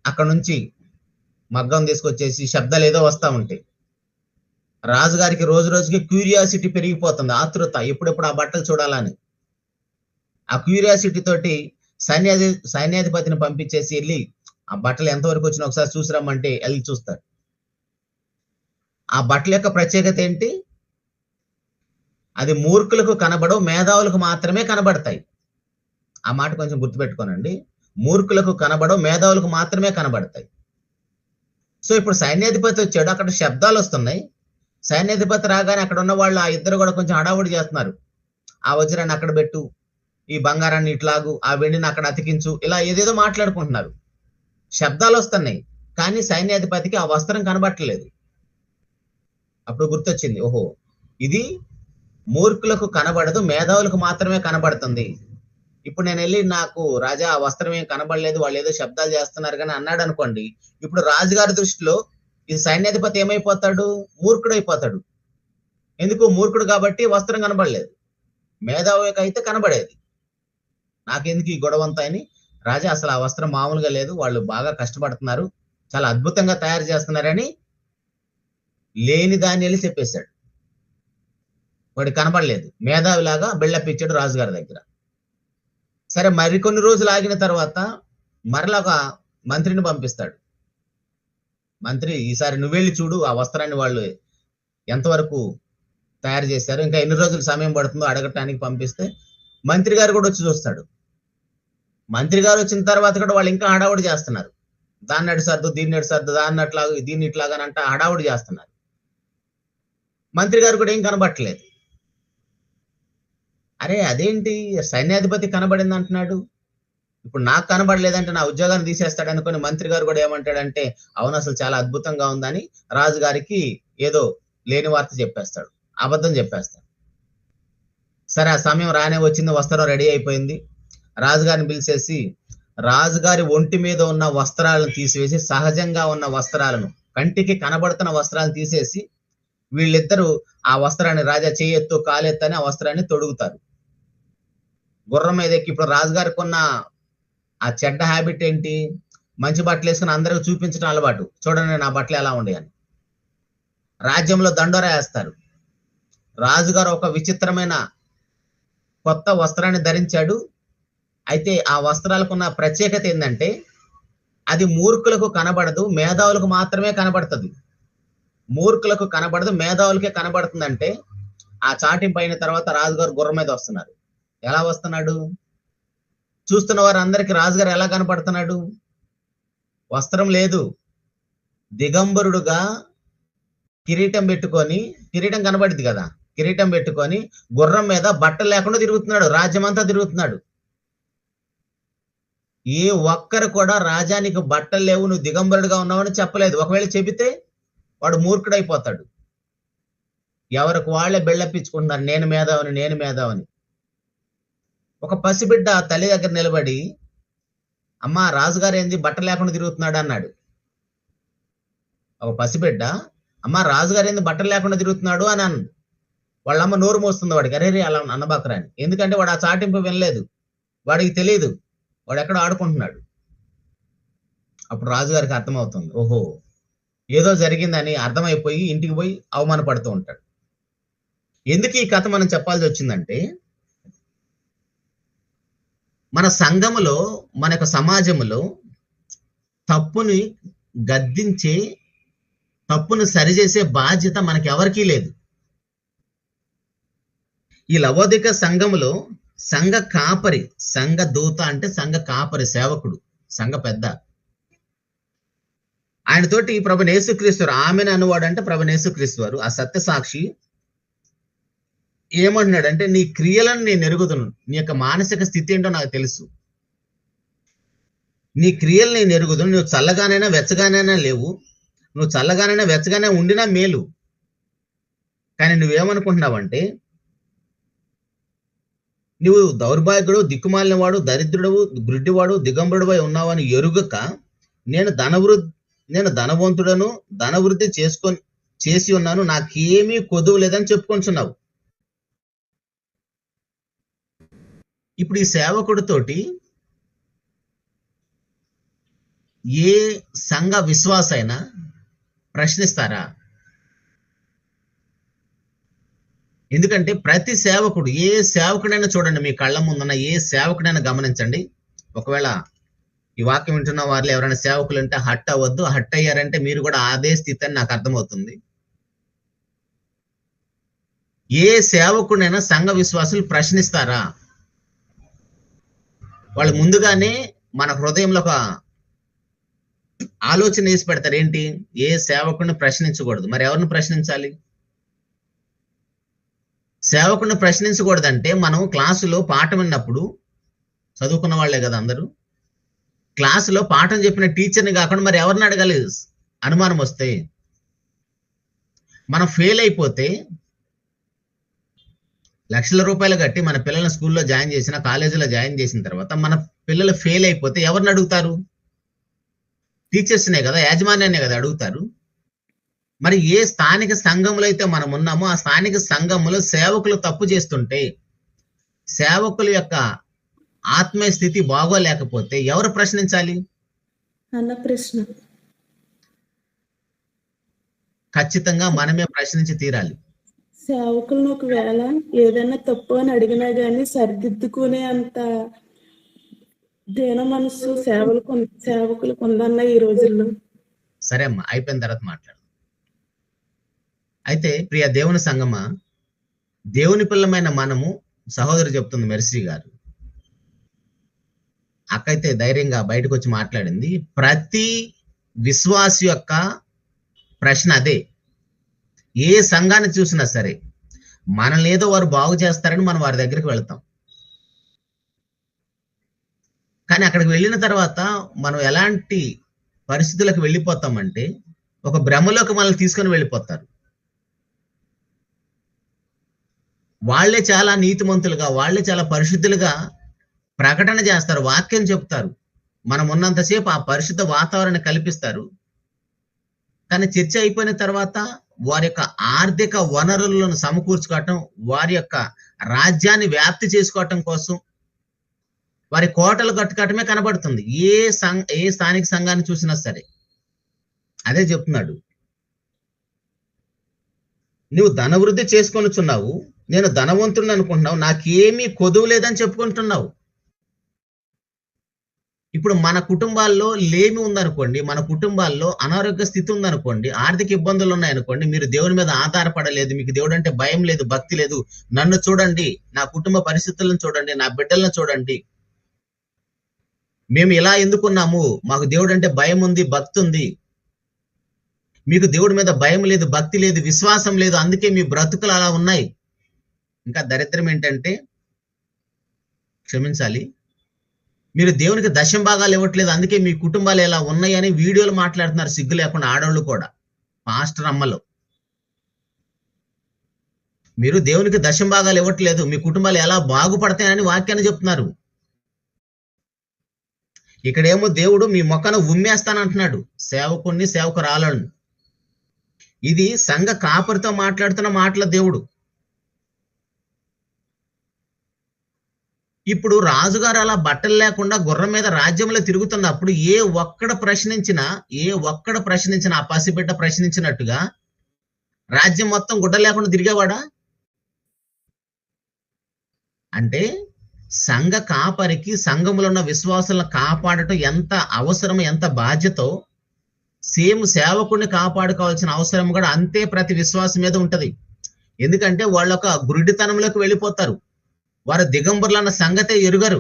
అక్కడ నుంచి మగ్గం తీసుకొచ్చేసి శబ్దాలు ఏదో వస్తా ఉంటాయి. రాజుగారికి రోజు రోజుకి క్యూరియాసిటీ పెరిగిపోతుంది, ఆతృత, ఎప్పుడెప్పుడు ఆ బట్టలు చూడాలని. ఆ క్యూరియాసిటీ తోటి సైన్యాధిపతిని పంపించేసి వెళ్ళి ఆ బట్టలు ఎంతవరకు వచ్చినా ఒకసారి చూసిరమ్మంటే వెళ్ళి చూస్తారు. ఆ బట్టల యొక్క ప్రత్యేకత ఏంటి? అది మూర్ఖులకు కనబడవు, మేధావులకు మాత్రమే కనబడతాయి. ఆ మాట కొంచెం గుర్తుపెట్టుకోనండి. మూర్ఖులకు కనబడవు, మేధావులకు మాత్రమే కనబడతాయి. సో ఇప్పుడు సైన్యాధిపతి వచ్చాడు, అక్కడ శబ్దాలు వస్తున్నాయి. సైన్యాధిపతి రాగానే అక్కడ ఉన్న వాళ్ళు ఆ ఇద్దరు కూడా కొంచెం హడావుడి చేస్తున్నారు. ఆ వజ్రాన్ని అక్కడ పెట్టు, ఈ బంగారాన్ని ఇట్లాగు, ఆ వెండిని అక్కడ అతికించు, ఇలా ఏదేదో మాట్లాడుకుంటున్నారు. శబ్దాలు వస్తున్నాయి, కానీ సైన్యాధిపతికి ఆ వస్త్రం కనబట్టలేదు. అప్పుడు గుర్తొచ్చింది, ఓహో, ఇది మూర్ఖులకు కనబడదు, మేధావులకు మాత్రమే కనబడుతుంది. ఇప్పుడు నేను వెళ్ళి నాకు రాజా ఆ వస్త్రం ఏం కనబడలేదు, వాళ్ళు ఏదో శబ్దాలు చేస్తున్నారు కానీ అన్నాడు అనుకోండి, ఇప్పుడు రాజుగారి దృష్టిలో ఈ సైన్యాధిపతి ఏమైపోతాడు? మూర్ఖుడైపోతాడు. ఎందుకు? మూర్ఖుడు కాబట్టి వస్త్రం కనబడలేదు. మేధావికి అయితే కనబడేది. నాకెందుకు ఈ గొడవంతా అని, రాజా అసలు ఆ వస్త్రం మామూలుగా లేదు, వాళ్ళు బాగా కష్టపడుతున్నారు, చాలా అద్భుతంగా తయారు చేస్తున్నారని లేని దాన్ని వెళ్ళి చెప్పేశాడు. వాడు కనబడలేదు, మేధావిలాగా బిల్డప్ ఇచ్చాడు రాజుగారి దగ్గర. సరే, మరికొన్ని రోజులు ఆగిన తర్వాత మరలా ఒక మంత్రిని పంపిస్తాడు. మంత్రి, ఈసారి నువ్వెళ్ళి చూడు ఆ వస్త్రాన్ని వాళ్ళు ఎంతవరకు తయారు చేశారు, ఇంకా ఎన్ని రోజులు సమయం పడుతుందో అడగటానికి పంపిస్తే మంత్రి గారు కూడా వచ్చి చూస్తాడు. మంత్రి గారు వచ్చిన తర్వాత కూడా వాళ్ళు ఇంకా హడావుడి చేస్తున్నారు. దాన్ని అడి సర్దు, దీన్ని అడి సర్దు, దాన్ని అట్లాగా, దీన్ని ఇట్లాగానంట హడావుడి చేస్తున్నారు. మంత్రి గారు కూడా ఏం కనబట్టలేదు. అరే అదేంటి, సైన్యాధిపతి కనబడింది అంటున్నాడు, ఇప్పుడు నాకు కనబడలేదంటే నా ఉద్యోగాన్ని తీసేస్తాడు అనుకుని మంత్రి గారు కూడా ఏమంటాడంటే, అవును అసలు చాలా అద్భుతంగా ఉందని రాజుగారికి ఏదో లేని వార్త చెప్పేస్తాడు, అబద్ధం చెప్పేస్తాడు. సరే, ఆ సమయం రానే వచ్చింది, వస్త్రం రెడీ అయిపోయింది. రాజుగారిని పిలిచేసి రాజుగారి ఒంటి మీద ఉన్న వస్త్రాలను తీసివేసి, సహజంగా ఉన్న వస్త్రాలను, కంటికి కనబడుతున్న వస్త్రాలను తీసేసి వీళ్ళిద్దరూ ఆ వస్త్రాన్ని, రాజా చేయెత్తు కాలెత్తు అని ఆ వస్త్రాన్ని తొడుగుతారు. గుర్రం మీద ఎక్కి, ఇప్పుడు రాజుగారికి ఉన్న ఆ చెడ్డ హ్యాబిట్ ఏంటి? మంచి బట్టలు వేసుకుని అందరికి చూపించడం అలవాటు, చూడండి నా బట్టలు ఎలా ఉండేయని. రాజ్యంలో దండోరా వేస్తారు. రాజుగారు ఒక విచిత్రమైన కొత్త వస్త్రాన్ని ధరించాడు. అయితే ఆ వస్త్రాలకు ఉన్న ప్రత్యేకత ఏంటంటే, అది మూర్ఖులకు కనబడదు, మేధావులకు మాత్రమే కనబడుతుంది. మూర్ఖులకు కనబడదు, మేధావులకే కనబడుతుందంటే ఆ చాటింపు అయిన తర్వాత రాజుగారు గుర్రం మీద వస్తున్నారు. ఎలా వస్తున్నాడు? చూస్తున్న వారందరికీ రాజుగారు ఎలా కనపడుతున్నాడు? వస్త్రం లేదు, దిగంబరుడుగా కిరీటం పెట్టుకొని, కిరీటం కనబడింది కదా, కిరీటం పెట్టుకొని గుర్రం మీద బట్టలు లేకుండా తిరుగుతున్నాడు, రాజ్యం అంతా తిరుగుతున్నాడు. ఏ ఒక్కరు కూడా రాజా నీకు బట్టలు లేవు, నువ్వు దిగంబరుడుగా ఉన్నావని చెప్పలేదు. ఒకవేళ చెబితే వాడు మూర్ఖుడైపోతాడు. ఎవరికి వాళ్ళే బిళ్ళప్పించుకుంటున్నారు, నేను మేధావని, నేను మేధావని. ఒక పసిబిడ్డ తల్లి దగ్గర నిలబడి, అమ్మా రాజుగారు ఏంది బట్ట లేకుండా తిరుగుతున్నాడు అన్నాడు. ఒక పసిబిడ్డ, అమ్మా రాజుగారు ఏంది బట్టలు లేకుండా తిరుగుతున్నాడు అని అన్నాడు. వాళ్ళమ్మ నోరు మోస్తుంది వాడికి, అరే అలా అన్నబాకరా అని. ఎందుకంటే వాడు ఆ చాటింపు వినలేదు, వాడికి తెలియదు, వాడు ఎక్కడ ఆడుకుంటున్నాడు. అప్పుడు రాజుగారికి అర్థమవుతుంది, ఓహో ఏదో జరిగిందని అర్థమైపోయి ఇంటికి పోయి అవమానపడుతూ ఉంటాడు. ఎందుకు ఈ కథ మనం చెప్పాల్సి వచ్చిందంటే, మన సంఘములో, మన యొక్క సమాజంలో తప్పుని గద్దించే, తప్పును సరిచేసే బాధ్యత మనకి ఎవరికీ లేదు. ఈ లవోదిక సంఘములో సంఘ కాపరి, సంఘ దూత అంటే సంఘ కాపరి, సేవకుడు, సంఘ పెద్ద, ఆయనతోటి ప్రభువైన యేసుక్రీస్తు వారు, ఆమెను అనువాడు అంటే ప్రభువైన యేసుక్రీస్తు వారు, ఆ సత్య సాక్షి ఏమంటున్నాడంటే, నీ క్రియలను నేను ఎరుగుదును, నీ యొక్క మానసిక స్థితి ఏంటో నాకు తెలుసు, నీ క్రియలు నేను ఎరుగుదును, నువ్వు చల్లగానైనా వెచ్చగానైనా లేవు, నువ్వు చల్లగానైనా వెచ్చగానే ఉండినా మేలు, కానీ నువ్వేమనుకుంటున్నావంటే నువ్వు దౌర్భాగ్యుడు, దిక్కుమాలిన వాడు, దరిద్రుడు, గ్రుడ్డివాడు, దిగంబరుడువై ఉన్నావని ఎరుగక, నేను ధనవంతుడను, ధనవృద్ధి చేసి ఉన్నాను, నాకేమీ కొదువు లేదని చెప్పుకొంచున్నావు. ఇప్పుడు ఈ సేవకుడితోటి ఏ సంఘ విశ్వాసైనా ప్రశ్నిస్తారా? ఎందుకంటే ప్రతి సేవకుడు, ఏ సేవకుడైనా చూడండి, మీ కళ్ళ ముందున్న ఏ సేవకుడైనా గమనించండి. ఒకవేళ ఈ వాక్యం వింటున్న వారిలో ఎవరైనా సేవకులు అంటే హట్ అవ్వద్దు, హట్ అయ్యారంటే మీరు కూడా అదే స్థితి అని నాకు అర్థమవుతుంది. ఏ సేవకుడైనా సంఘ విశ్వాసులు ప్రశ్నిస్తారా? వాళ్ళు ముందుగానే మన హృదయంలో ఒక ఆలోచన వేసి పెడతారు, ఏంటి, ఏ సేవకుడిని ప్రశ్నించకూడదు. మరి ఎవరిని ప్రశ్నించాలి? సేవకుడిని ప్రశ్నించకూడదంటే, మనం క్లాసులో పాఠం విన్నప్పుడు, చదువుకున్న వాళ్ళే కదా అందరూ, క్లాసులో పాఠం చెప్పిన టీచర్ని కాకుండా మరి ఎవరిని అడగాలి? అనుమానం వస్తే, మనం ఫెయిల్ అయిపోతే, లక్షల రూపాయలు కట్టి మన పిల్లల్ని స్కూల్లో జాయిన్ చేసిన, కాలేజీలో జాయిన్ చేసిన తర్వాత మన పిల్లలు ఫెయిల్ అయిపోతే ఎవరిని అడుగుతారు? టీచర్స్నే కదా, యాజమాన్యాన్నే కదా అడుగుతారు. మరి ఏ స్థానిక సంఘములో అయితే మనం ఉన్నామో ఆ స్థానిక సంఘములో సేవకులు తప్పు చేస్తుంటే, సేవకుల యొక్క ఆత్మీయ స్థితి బాగోలేకపోతే ఎవరు ప్రశ్నించాలి? అన్న ప్రశ్న ఖచ్చితంగా మనమే ప్రశ్నించి తీరాలి. సేవకులను ఒకవేళ ఏదైనా తప్పు అని అడిగినా గానీ సరిదిద్దుకునే అంత దీన మనసు సేవకులకు ఉందన్న ఈ రోజుల్లో. సరే అమ్మా, అయిపోయిన తర్వాత మాట్లాడు. అయితే ప్రియ దేవుని సంగమా, దేవుని పిల్లమైన మనము, సహోదరు చెప్తుంది మెర్సీ గారు, అక్కయితే ధైర్యంగా బయటకు వచ్చి మాట్లాడింది. ప్రతి విశ్వాసి యొక్క ప్రశ్న అదే. ఏ సంఘాన్ని చూసినా సరే, మనల్ని ఏదో వారు బాగు చేస్తారని మనం వారి దగ్గరికి వెళ్తాం. కానీ అక్కడికి వెళ్ళిన తర్వాత మనం ఎలాంటి పరిస్థితులకు వెళ్ళిపోతామంటే, ఒక భ్రమలోకి మనల్ని తీసుకొని వెళ్ళిపోతారు. వాళ్లే చాలా నీతిమంతులుగా, వాళ్లే చాలా పరిశుద్ధులుగా ప్రకటన చేస్తారు, వాక్యం చెప్తారు, మనం ఉన్నంతసేపు ఆ పరిశుద్ధ వాతావరణాన్ని కల్పిస్తారు. కానీ చర్చ అయిపోయిన తర్వాత వారి యొక్క ఆర్థిక వనరులను సమకూర్చుకోవటం, వారి యొక్క రాజ్యాన్ని వ్యాప్తి చేసుకోవటం కోసం వారి కోటలు కట్టుకోవటమే కనబడుతుంది. ఏ స్థానిక సంఘాన్ని చూసినా సరే అదే చెప్తున్నాడు. నువ్వు ధనవృద్ధి చేసుకొనుచున్నావు, నేను ధనవంతుడిని అనుకుంటున్నావు, నాకేమీ కొదువు లేదని చెప్పుకుంటున్నావు. ఇప్పుడు మన కుటుంబాల్లో లేమి ఉందనుకోండి, మన కుటుంబాల్లో అనారోగ్య స్థితి ఉందనుకోండి, ఆర్థిక ఇబ్బందులు ఉన్నాయనుకోండి, మీరు దేవుని మీద ఆధారపడలేదు, మీకు దేవుడు అంటే భయం లేదు, భక్తి లేదు, నన్ను చూడండి, నా కుటుంబ పరిస్థితులను చూడండి, నా బిడ్డలను చూడండి, మేము ఇలా ఎందుకున్నాము, మాకు దేవుడు అంటే భయం ఉంది, భక్తి ఉంది. మీకు దేవుడి మీద భయం లేదు, భక్తి లేదు, విశ్వాసం లేదు, అందుకే మీ బ్రతుకులు అలా ఉన్నాయి. ఇంకా దరిద్రం ఏంటంటే, క్షమించాలి, మీరు దేవునికి దశం భాగాలు ఇవ్వట్లేదు, అందుకే మీ కుటుంబాలు ఎలా ఉన్నాయని వీడియోలు మాట్లాడుతున్నారు సిగ్గు లేకుండా ఆడవాళ్ళు కూడా, పాస్టర్ అమ్మలు. మీరు దేవునికి దశంభాగాలు ఇవ్వట్లేదు, మీ కుటుంబాలు ఎలా బాగుపడతాయని వాక్యాన్ని చెప్తున్నారు. ఇక్కడేమో దేవుడు మీ మొక్కన ఉమ్మేస్తానంటున్నాడు సేవకుణ్ణి, సేవకురాలను. ఇది సంఘ కాపరితో మాట్లాడుతున్న మాటల దేవుడు. ఇప్పుడు రాజుగారు అలా బట్టలు లేకుండా గుర్రం మీద రాజ్యంలో తిరుగుతున్నప్పుడు ఏ ఒక్కడ ప్రశ్నించినా ఆ పసిబిడ్డ ప్రశ్నించినట్టుగా రాజ్యం మొత్తం గుడ్డ లేకుండా తిరిగేవాడా? అంటే సంఘ కాపరికి సంఘములో ఉన్న విశ్వాసాలను కాపాడటం ఎంత అవసరమో, ఎంత బాధ్యతో, సేమ్ సేవకుడిని కాపాడుకోవాల్సిన అవసరం కూడా అంతే ప్రతి విశ్వాసం మీద ఉంటది. ఎందుకంటే వాళ్ళు ఒక గురుడితనంలోకి వెళ్ళిపోతారు. వారు దిగంబరులు అన్న సంగతే ఎరుగరు.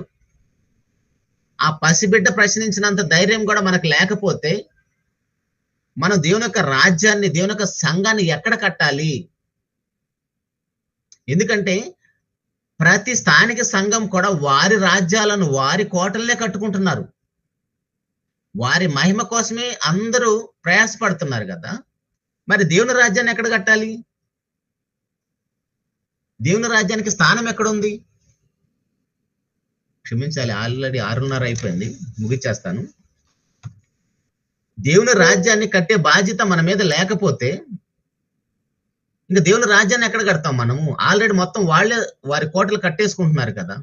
ఆ పసిబిడ్డ ప్రశ్నించినంత ధైర్యం కూడా మనకు లేకపోతే మనం దేవుని యొక్క రాజ్యాన్ని, దేవుని యొక్క సంఘాన్ని ఎక్కడ కట్టాలి? ఎందుకంటే ప్రతి స్థానిక సంఘం కూడా వారి రాజ్యాలను, వారి కోటలనే కట్టుకుంటున్నారు. వారి మహిమ కోసమే అందరూ ప్రయాసపడుతున్నారు కదా. మరి దేవుని రాజ్యాన్ని ఎక్కడ కట్టాలి? దేవుని రాజ్యానికి స్థానం ఎక్కడుంది? క్షమించాలి, ఆల్రెడీ 6:30 అయిపోయింది, ముగిచ్చేస్తాను. దేవుని రాజ్యాన్ని కట్టే బాధ్యత మన మీద లేకపోతే ఇంకా దేవుని రాజ్యాన్ని ఎక్కడ కడతాం మనము? ఆల్రెడీ మొత్తం వాళ్ళే వారి కోటలు కట్టేసుకుంటున్నారు కదా.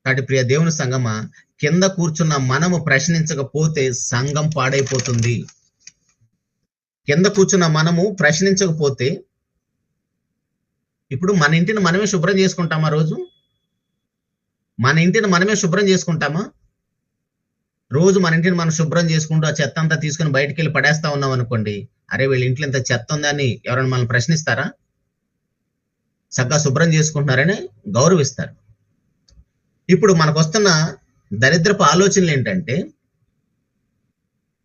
కాబట్టి ప్రియ దేవుని సంఘమా, కింద కూర్చున్న మనము ప్రశ్నించకపోతే సంఘం పాడైపోతుంది. కింద కూర్చున్న మనము ప్రశ్నించకపోతే, ఇప్పుడు మన ఇంటిని మనమే శుభ్రం చేసుకుంటామా? రోజు మన ఇంటిని మనమే శుభ్రం చేసుకుంటామా? రోజు మన ఇంటిని మనం శుభ్రం చేసుకుంటూ ఆ చెత్త అంతా తీసుకుని బయటికి వెళ్ళి పడేస్తా ఉన్నాం అనుకోండి, అరే వీళ్ళ ఇంట్లో ఇంత చెత్త ఉందని ఎవరైనా మనం ప్రశ్నిస్తారా? చక్కగా శుభ్రం చేసుకుంటున్నారని గౌరవిస్తారు. ఇప్పుడు మనకు వస్తున్న దరిద్రపు ఆలోచనలు ఏంటంటే,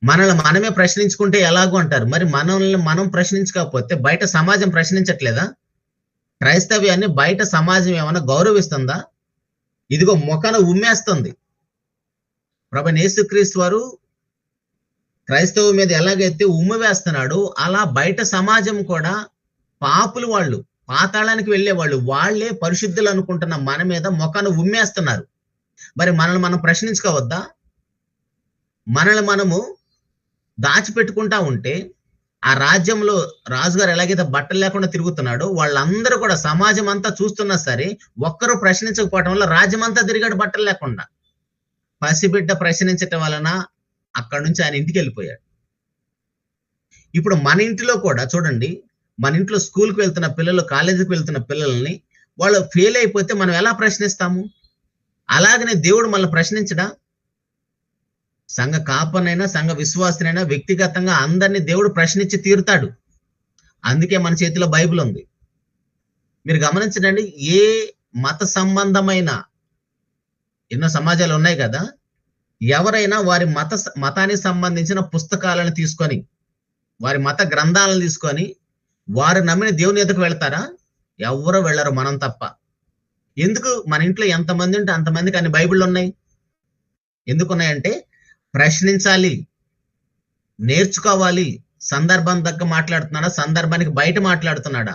మనల్ని మనమే ప్రశ్నించుకుంటే ఎలాగో అంటారు. మరి మనల్ని మనం ప్రశ్నించకపోతే బయట సమాజం ప్రశ్నించట్లేదా? క్రైస్తవ్యాన్ని బయట సమాజం ఏమైనా గౌరవిస్తుందా? ఇదిగో మొక్కన ఉమ్మేస్తుంది. ప్రభువైన యేసుక్రీస్తు వారు క్రైస్తవం మీద ఎలాగైతే ఉమ్మ వేస్తున్నాడు, అలా బయట సమాజం కూడా పాపులు, వాళ్ళు పాతాళానికి వెళ్ళేవాళ్ళు, వాళ్లే పరిశుద్ధులు అనుకుంటున్న మన మీద మొక్కను ఉమ్మేస్తున్నారు. మరి మనల్ని మనం ప్రశ్నించుకోవద్దా? మనల్ని మనము దాచిపెట్టుకుంటా ఉంటే ఆ రాజ్యంలో రాజుగారు ఎలాగైతే బట్టలు లేకుండా తిరుగుతున్నాడో, వాళ్ళందరూ కూడా సమాజం అంతా చూస్తున్నా సరే ఒక్కరు ప్రశ్నించకపోవటం వల్ల రాజ్యం అంతా తిరిగాడు బట్టలు లేకుండా. పసిబిడ్డ ప్రశ్నించటం వలన అక్కడి నుంచి ఆయన ఇంటికి వెళ్ళిపోయాడు. ఇప్పుడు మన ఇంటిలో కూడా చూడండి, మన ఇంట్లో స్కూల్కి వెళ్తున్న పిల్లలు, కాలేజీకి వెళ్తున్న పిల్లల్ని వాళ్ళు ఫెయిల్ అయిపోతే మనం ఎలా ప్రశ్నిస్తాము? అలాగనే దేవుడు మనల్ని ప్రశ్నించడా? సంఘ కాపనైనా సంఘ విశ్వాసనైనా వ్యక్తిగతంగా అందరినీ దేవుడు ప్రశ్నించి తీరుతాడు. అందుకే మన చేతిలో బైబిల్ ఉంది. మీరు గమనించండి, ఏ మత సంబంధమైన ఎన్నో సమాజాలు ఉన్నాయి కదా, ఎవరైనా వారి మతానికి సంబంధించిన పుస్తకాలను తీసుకొని, వారి మత గ్రంథాలను తీసుకొని వారు నమ్మిన దేవుని ఎదుకు వెళ్తారా? ఎవరో వెళ్ళరు, మనం తప్ప. ఎందుకు? మన ఇంట్లో ఎంతమంది ఉంటే అంతమందికి అన్ని బైబిళ్ళు ఉన్నాయి. ఎందుకున్నాయంటే ప్రశ్నించాలి, నేర్చుకోవాలి. సందర్భం దగ్గర మాట్లాడుతున్నాడా, సందర్భానికి బయట మాట్లాడుతున్నాడా,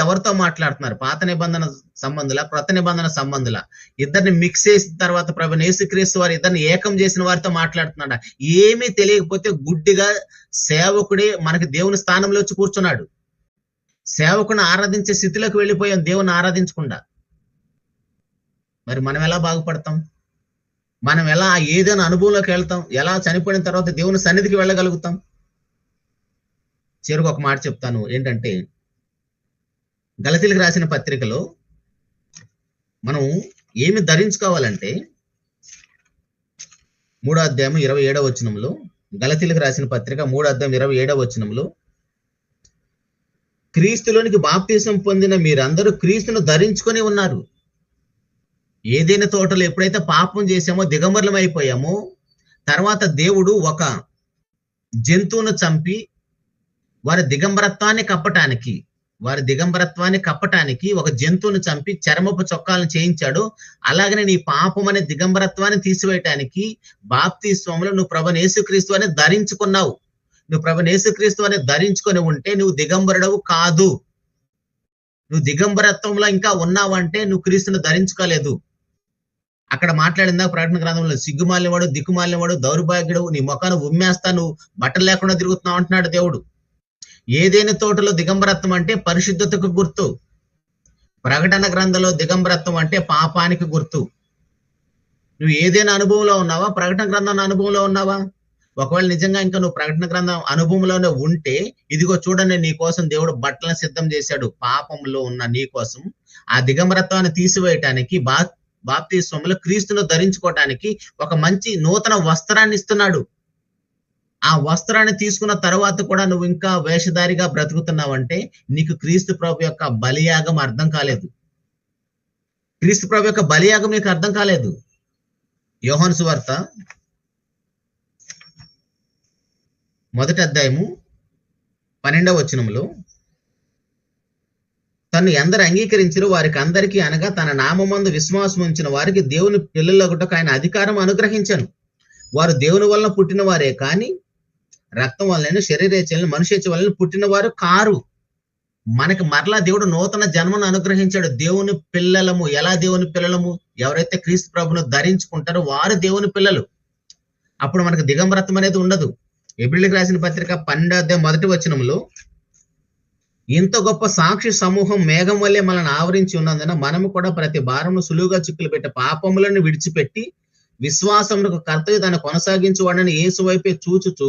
ఎవరితో మాట్లాడుతున్నారు? పాత నిబంధన సంబంధుల, క్రొత్త నిబంధన సంబంధుల, ఇద్దరిని మిక్స్ చేసిన తర్వాత ప్రభువైన యేసుక్రీస్తు వారు ఇద్దరిని ఏకం చేసిన వారితో మాట్లాడుతున్నాడా? ఏమీ తెలియకపోతే గుడ్డిగా సేవకుడే మనకి దేవుని స్థానంలో వచ్చి కూర్చున్నాడు. సేవకుని ఆరాధించే స్థితిలోకి వెళ్ళిపోయాం దేవుని ఆరాధించకుండా. మరి మనం ఎలా బాగుపడతాం? మనం ఎలా ఏదైనా అనుభవంలోకి వెళ్తాం? ఎలా చనిపోయిన తర్వాత దేవుని సన్నిధికి వెళ్ళగలుగుతాం? చివరికి ఒక మాట చెప్తాను, ఏంటంటే గలతీలకు రాసిన పత్రికలో మనం ఏమి ధరించుకోవాలంటే 3వ అధ్యాయం 27వ వచనంలో, గలతీలకు రాసిన పత్రిక 3వ అధ్యాయం 27వ వచనంలో, క్రీస్తులోనికి బాప్తిసం పొందిన మీరందరూ క్రీస్తును ధరించుకొని ఉన్నారు. ఏదైనా తోటలో ఎప్పుడైతే పాపం చేసామో, దిగంబరులం అయిపోయామో, తర్వాత దేవుడు ఒక జంతువును చంపి వారి దిగంబరత్వాన్ని కప్పటానికి ఒక జంతువును చంపి చర్మపు చొక్కాలను చేయించాడు. అలాగనే నీ పాపం అనే దిగంబరత్వాన్ని తీసివేయటానికి బాప్తిస్వంలో నువ్వు ప్రభువైన యేసుక్రీస్తు అని ధరించుకున్నావు. నువ్వు ప్రభువైన యేసుక్రీస్తు అని ధరించుకొని ఉంటే నువ్వు దిగంబరుడవు కాదు. నువ్వు దిగంబరత్వంలో ఇంకా ఉన్నావంటే నువ్వు క్రీస్తును ధరించుకోలేదు. అక్కడ మాట్లాడిందా ప్రకటన గ్రంథంలో, సిగ్గుమాలినవాడు, దిక్కుమాలినవాడు, దౌర్భాగ్యుడు, నీ ముఖాన్ని ఉమ్మేస్తా, నువ్వు బట్టలు లేకుండా తిరుగుతున్నావు అంటున్నాడు దేవుడు. ఏదైనా తోటలో దిగంబరత్వం అంటే పరిశుద్ధతకు గుర్తు. ప్రకటన గ్రంథంలో దిగంబరత్వం అంటే పాపానికి గుర్తు. నువ్వు ఏదైనా అనుభవంలో ఉన్నావా? ప్రకటన గ్రంథం అనుభవంలో ఉన్నావా? ఒకవేళ నిజంగా ఇంకా నువ్వు ప్రకటన గ్రంథం అనుభవంలోనే ఉంటే, ఇదిగో చూడండి, నీ కోసం దేవుడు బట్టలను సిద్ధం చేశాడు. పాపంలో ఉన్న నీ కోసం ఆ దిగంబరత్వాన్ని తీసివేయటానికి, బాప్తిస్మములో క్రీస్తును ధరించుకోవటానికి ఒక మంచి నూతన వస్త్రాన్ని ఇస్తున్నాడు. ఆ వస్త్రాన్ని తీసుకున్న తర్వాత కూడా నువ్వు ఇంకా వేషధారిగా బ్రతుకుతున్నావంటే నీకు క్రీస్తు ప్రభు యొక్క బలియాగం అర్థం కాలేదు. క్రీస్తు ప్రభు యొక్క బలియాగం నీకు అర్థం కాలేదు. యోహాను సువార్త 1వ అధ్యాయము 12వ వచనంలో, తను ఎందరు అంగీకరించారు వారికి అందరికీ, అనగా తన నామమందు విశ్వాసం ఉంచిన వారికి దేవుని పిల్లలగుటకు ఆయన అధికారం అనుగ్రహించను. వారు దేవుని వలన పుట్టిన వారే కానీ రక్తం వలన, శరీరేచ్ఛలను, మనుష్యేచ్ఛ వలన పుట్టిన వారు కారు. మనకి మరలా దేవుడు నూతన జన్మను అనుగ్రహించాడు. దేవుని పిల్లలము. ఎలా దేవుని పిల్లలము? ఎవరైతే క్రీస్తు ప్రభును ధరించుకుంటారో వారు దేవుని పిల్లలు. అప్పుడు మనకు దిగంబరత్వం అనేది ఉండదు. హెబ్రీయులకు రాసిన పత్రిక 12వ అధ్యాయం 1వ వచనంలో, ఇంత గొప్ప సాక్షి సమూహం మేఘం వల్లే మనల్ని ఆవరించి ఉన్నందున మనము కూడా ప్రతి భారమును సులువుగా చిక్కులు పెట్టే పాపములను విడిచిపెట్టి విశ్వాసమునకు కర్తవ్య దాన్ని కొనసాగించువాడని యేసు వైపే చూచుచు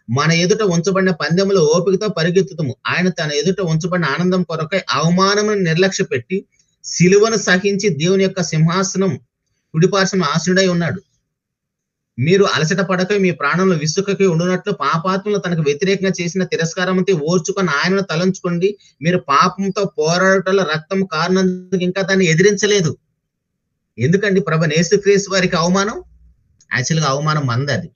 మన ఎదుట ఉంచబడిన పందెములో ఓపికతో పరిగెత్తుతాము. ఆయన తన ఎదుట ఉంచబడిన ఆనందం కొరకై అవమానమును నిర్లక్ష్య పెట్టి సిలువను సహించి దేవుని యొక్క సింహాసనం కుడిపార్శ్వన ఆసీనుడై ఉన్నాడు. మీరు అలసట పడక మీ ప్రాణంలో విసుకకి ఉండునట్లు పాపాత్మలు తనకు వ్యతిరేకంగా చేసిన తిరస్కారంతో ఓర్చుకొని ఆయనను తలంచుకోండి. మీరు పాపంతో పోరాటంలో రక్తం కారణందుకు ఇంకా దాన్ని ఎదిరించలేదు. ఎందుకండి ప్రభు యేసుక్రీస్తు వారికి అవమానం? యాక్చువల్గా అవమానం మందది.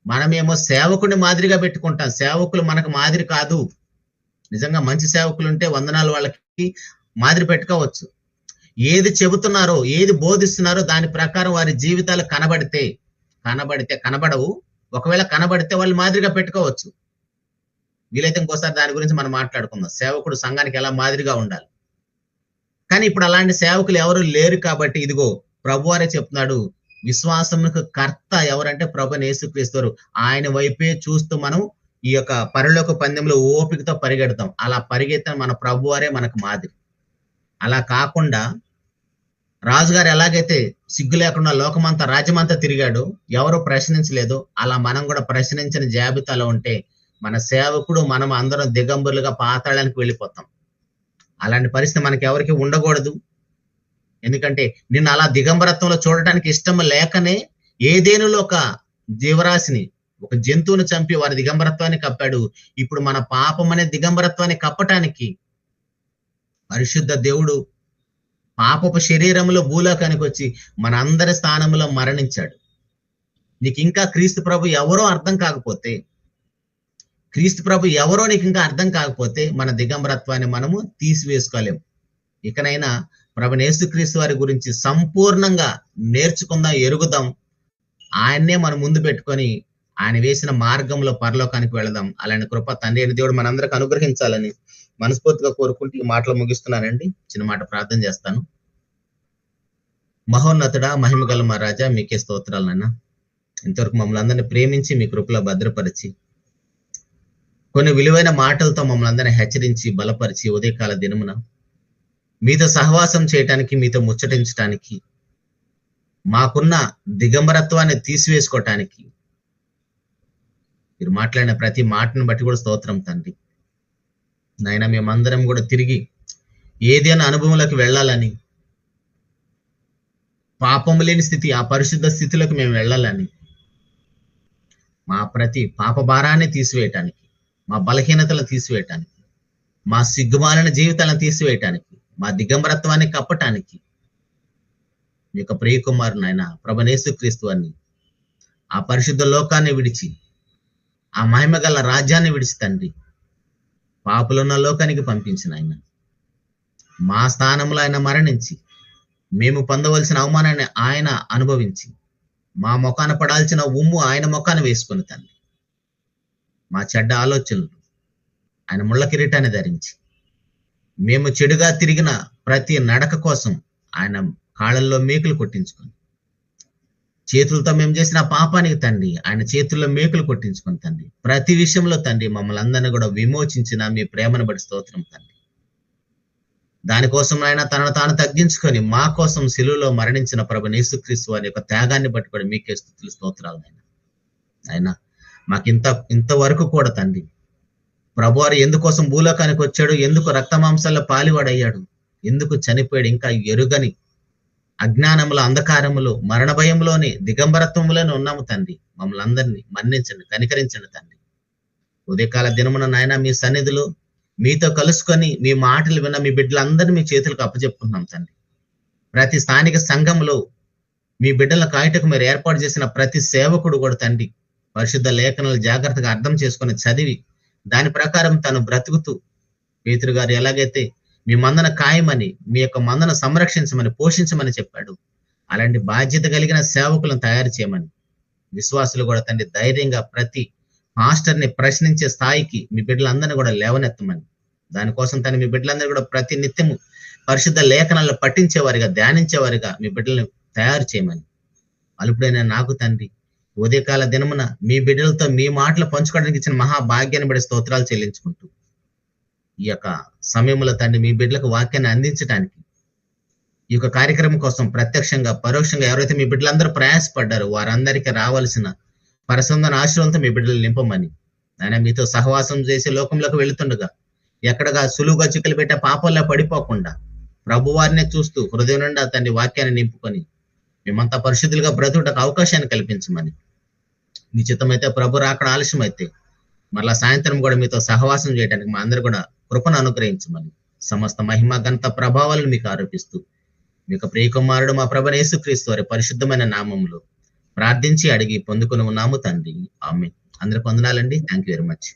మనమేమో సేవకుని మాదిరిగా పెట్టుకుంటాం. సేవకులు మనకు మాదిరి కాదు. నిజంగా మంచి సేవకులు ఉంటే వందనాలు వాళ్ళకి మాదిరి పెట్టుకోవచ్చు. ఏది చెబుతున్నారో, ఏది బోధిస్తున్నారో దాని ప్రకారం వారి జీవితాలు కనబడవు. ఒకవేళ కనబడితే వాళ్ళు మాదిరిగా పెట్టుకోవచ్చు. వీలైతే ఇంకోసారి దాని గురించి మనం మాట్లాడుకుందాం. సేవకుడు సంఘానికి ఎలా మాదిరిగా ఉండాలి. కానీ ఇప్పుడు అలాంటి సేవకులు ఎవరు లేరు కాబట్టి ఇదిగో ప్రభువారే చెప్తున్నాడు, విశ్వాసమునకు కర్త ఎవరంటే ప్రభువైన యేసుక్రీస్తు. ఆయన వైపే చూస్తూ మనం ఈ యొక్క పరలోక పందెంలో ఓపికతో పరిగెడతాం. అలా పరిగెత్తిన మన ప్రభువారే మనకు మాదిరి. అలా కాకుండా రాజుగారు ఎలాగైతే సిగ్గు లేకుండా లోకమంతా రాజ్యమంతా తిరిగాడు, ఎవరు ప్రశ్నించలేదు, అలా మనం కూడా ప్రశ్నించిన జాబితాలో ఉంటే మన సేవకుడు మనం అందరం దిగంబరులుగా పాతాళానికి వెళ్ళిపోతాం. అలాంటి పరిస్థితి మనకి ఎవరికి ఉండకూడదు. ఎందుకంటే నిన్ను అలా దిగంబరత్వంలో చూడటానికి ఇష్టం లేకనే ఏదేనులో ఒక జీవరాశిని, ఒక జంతువుని చంపి వారి దిగంబరత్వాన్ని కప్పాడు. ఇప్పుడు మన పాపం అనే దిగంబరత్వాన్ని కప్పటానికి పరిశుద్ధ దేవుడు పాపపు శరీరంలో భూలోకానికి వచ్చి మన అందరి స్థానంలో మరణించాడు. నీకు ఇంకా క్రీస్తు ప్రభు ఎవరో అర్థం కాకపోతే, మన దిగంబరత్వాన్ని మనము తీసివేసుకోలేము. ఇకనైనా ప్రభువైన యేసుక్రీస్తు వారి గురించి సంపూర్ణంగా నేర్చుకుందాం, ఎరుగుదాం. ఆయన్నే మనం ముందు పెట్టుకొని ఆయన వేసిన మార్గంలో పరలోకానికి వెళదాం. అలాంటి కృప తండ్రి అయిన దేవుడు మనందరికి అనుగ్రహించాలని మనస్ఫూర్తిగా కోరుకుంటూ ఈ మాటలు ముగిస్తున్నానండి. చిన్న మాట ప్రార్థన చేస్తాను. మహోన్నతుడా, మహిమగల మా రాజా, మీకే స్తోత్రాలు నాన్న. ఇంతవరకు మమ్మల్ని అందరినీ ప్రేమించి మీ కృపలో భద్రపరిచి కొన్ని విలువైన మాటలతో మమ్మల్ని అందరినీ హెచ్చరించి బలపరిచి ఉదయకాల దినమున మీతో సహవాసం చేయటానికి, మీతో ముచ్చటించటానికి, మాకున్న దిగంబరత్వాన్ని తీసివేసుకోవటానికి మీరు మాట్లాడిన ప్రతి మాటను బట్టి కూడా స్తోత్రం తండ్రి. నాయన మేమందరం కూడా తిరిగి ఏదైనా అనుభవంలోకి వెళ్ళాలని, పాపము లేని స్థితి, ఆ పరిశుద్ధ స్థితిలోకి మేము వెళ్ళాలని, మా ప్రతి పాప భారాన్ని తీసివేయటానికి, మా బలహీనతలను తీసివేయటానికి, మా సిగ్గుమాలిన జీవితాలను తీసివేయటానికి, మా దిగంబరత్వాన్ని కప్పటానికి మీ యొక్క ప్రియ కుమారుడు నాయన ప్రభువైన యేసుక్రీస్తు వారిని ఆ పరిశుద్ధ లోకాన్ని విడిచి, ఆ మహిమగల రాజ్యాన్ని విడిచి తండ్రి పాపులున్న లోకానికి పంపించిన ఆయన మా స్థానంలో ఆయన మరణించి మేము పొందవలసిన అవమానాన్ని ఆయన అనుభవించి మా ముఖాన పడాల్సిన ఉమ్ము ఆయన ముఖాన వేసుకొని తండ్రి మా చెడ్డ ఆలోచనలు ఆయన ముళ్ళ కిరీటాన్ని ధరించి మేము చెడుగా తిరిగిన ప్రతి నడక కోసం ఆయన కాళ్ళల్లో మేకులు కొట్టించుకొని, చేతులతో మేము చేసిన పాపానికి తండ్రి ఆయన చేతుల్లో మేకులు కొట్టించుకొని తండ్రి, ప్రతి విషయంలో తండ్రి మమ్మల్ని అందరినీ కూడా విమోచించిన మీ ప్రేమను బట్టి స్తోత్రం తండ్రి. దానికోసం ఆయన తనను తాను తగ్గించుకొని మా కోసం శిలువలో మరణించిన ప్రభు యేసుక్రీస్తు వారి యొక్క త్యాగాన్ని బట్టి కూడా మీకే స్తుతులు స్తోత్రాలు ఆయన. మాకు ఇంతవరకు కూడా తండ్రి ప్రభు వారు ఎందుకోసం భూలోకానికి వచ్చాడు, ఎందుకు రక్తమాంసాల్లో పాలివాడయ్యాడు, ఎందుకు చనిపోయాడు, ఇంకా ఎరుగని అజ్ఞానముల అంధకారములు మరణ భయంలోని దిగంబరత్వంలోనే ఉన్నాము తండ్రి. మమ్మల్ని అందరినీ మన్నించండి, కనికరించండి తండ్రి. ఉదయకాల దినమున నాయన మీ సన్నిధిలో మీతో కలుసుకొని మీ మాటలు విన్న మీ బిడ్డలందరినీ మీ చేతులకు అప్పచెప్పుకుంటున్నాం తండ్రి. ప్రతి స్థానిక సంఘంలో మీ బిడ్డల కాయటకు మీరు ఏర్పాటు చేసిన ప్రతి సేవకుడు కూడా తండ్రి పరిశుద్ధ లేఖనాలు జాగ్రత్తగా అర్థం చేసుకొని చదివి దాని ప్రకారం తను బ్రతుకుతూ, పేతురు గారు ఎలాగైతే మీ మందన కాయమని, మీ యొక్క మందన సంరక్షించమని, పోషించమని చెప్పాడు, అలాంటి బాధ్యత కలిగిన సేవకులను తయారు చేయమని, విశ్వాసులు కూడా తండ్రి ధైర్యంగా ప్రతి మాస్టర్ని ప్రశ్నించే స్థాయికి మీ బిడ్డలందరినీ కూడా లేవనెత్తమని, దానికోసం తను మీ బిడ్డలందరూ కూడా ప్రతి నిత్యము పరిశుద్ధ లేఖనాలను పఠించేవారిగా, ధ్యానించేవారిగా మీ బిడ్డలను తయారు చేయమని, అలుపుడైన నాకు తండ్రి ఉదయకాల దినమున మీ బిడ్డలతో మీ మాటలు పంచుకోవడానికి ఇచ్చిన మహాభాగ్యాన్ని బట్టి స్తోత్రాలు చెల్లించుకుంటూ, ఈ యొక్క సమయంలో తండ్రి మీ బిడ్డలకు వాక్యాన్ని అందించడానికి, ఈ యొక్క కార్యక్రమం కోసం ప్రత్యక్షంగా పరోక్షంగా ఎవరైతే మీ బిడ్డలందరూ ప్రయాసపడ్డారో వారందరికీ రావాల్సిన పరిసంధన ఆశ్రయంతో మీ బిడ్డలు నింపమని, ఆయన మీతో సహవాసం చేసి లోకంలోకి వెళుతుండగా ఎక్కడగా సులువుగా చిక్కులు పెట్టే పాపంలో పడిపోకుండా ప్రభు వారిని చూస్తూ హృదయం నుండి తండ్రి వాక్యాన్ని నింపుకొని మేమంతా పరిశుద్ధులుగా బ్రతుకుటకు అవకాశాన్ని కల్పించమని, మీ చిత్తమైతే ప్రభు రాకడ ఆలస్యం అయితే మరలా సాయంత్రం కూడా మీతో సహవాసం చేయడానికి మా అందరూ కూడా కృపను అనుగ్రహించమని, సమస్త మహిమ ఘనత ప్రభావాలను మీకు ఆరోపిస్తూ మీకు ప్రియకుమారుడు మా ప్రభువైన యేసుక్రీస్తు వారి పరిశుద్ధమైన నామములో ప్రార్థించి అడిగి పొందుకుని ఉన్నాము తండ్రి. ఆమేన్. అందరికి వందనాలండి. Thank you very much.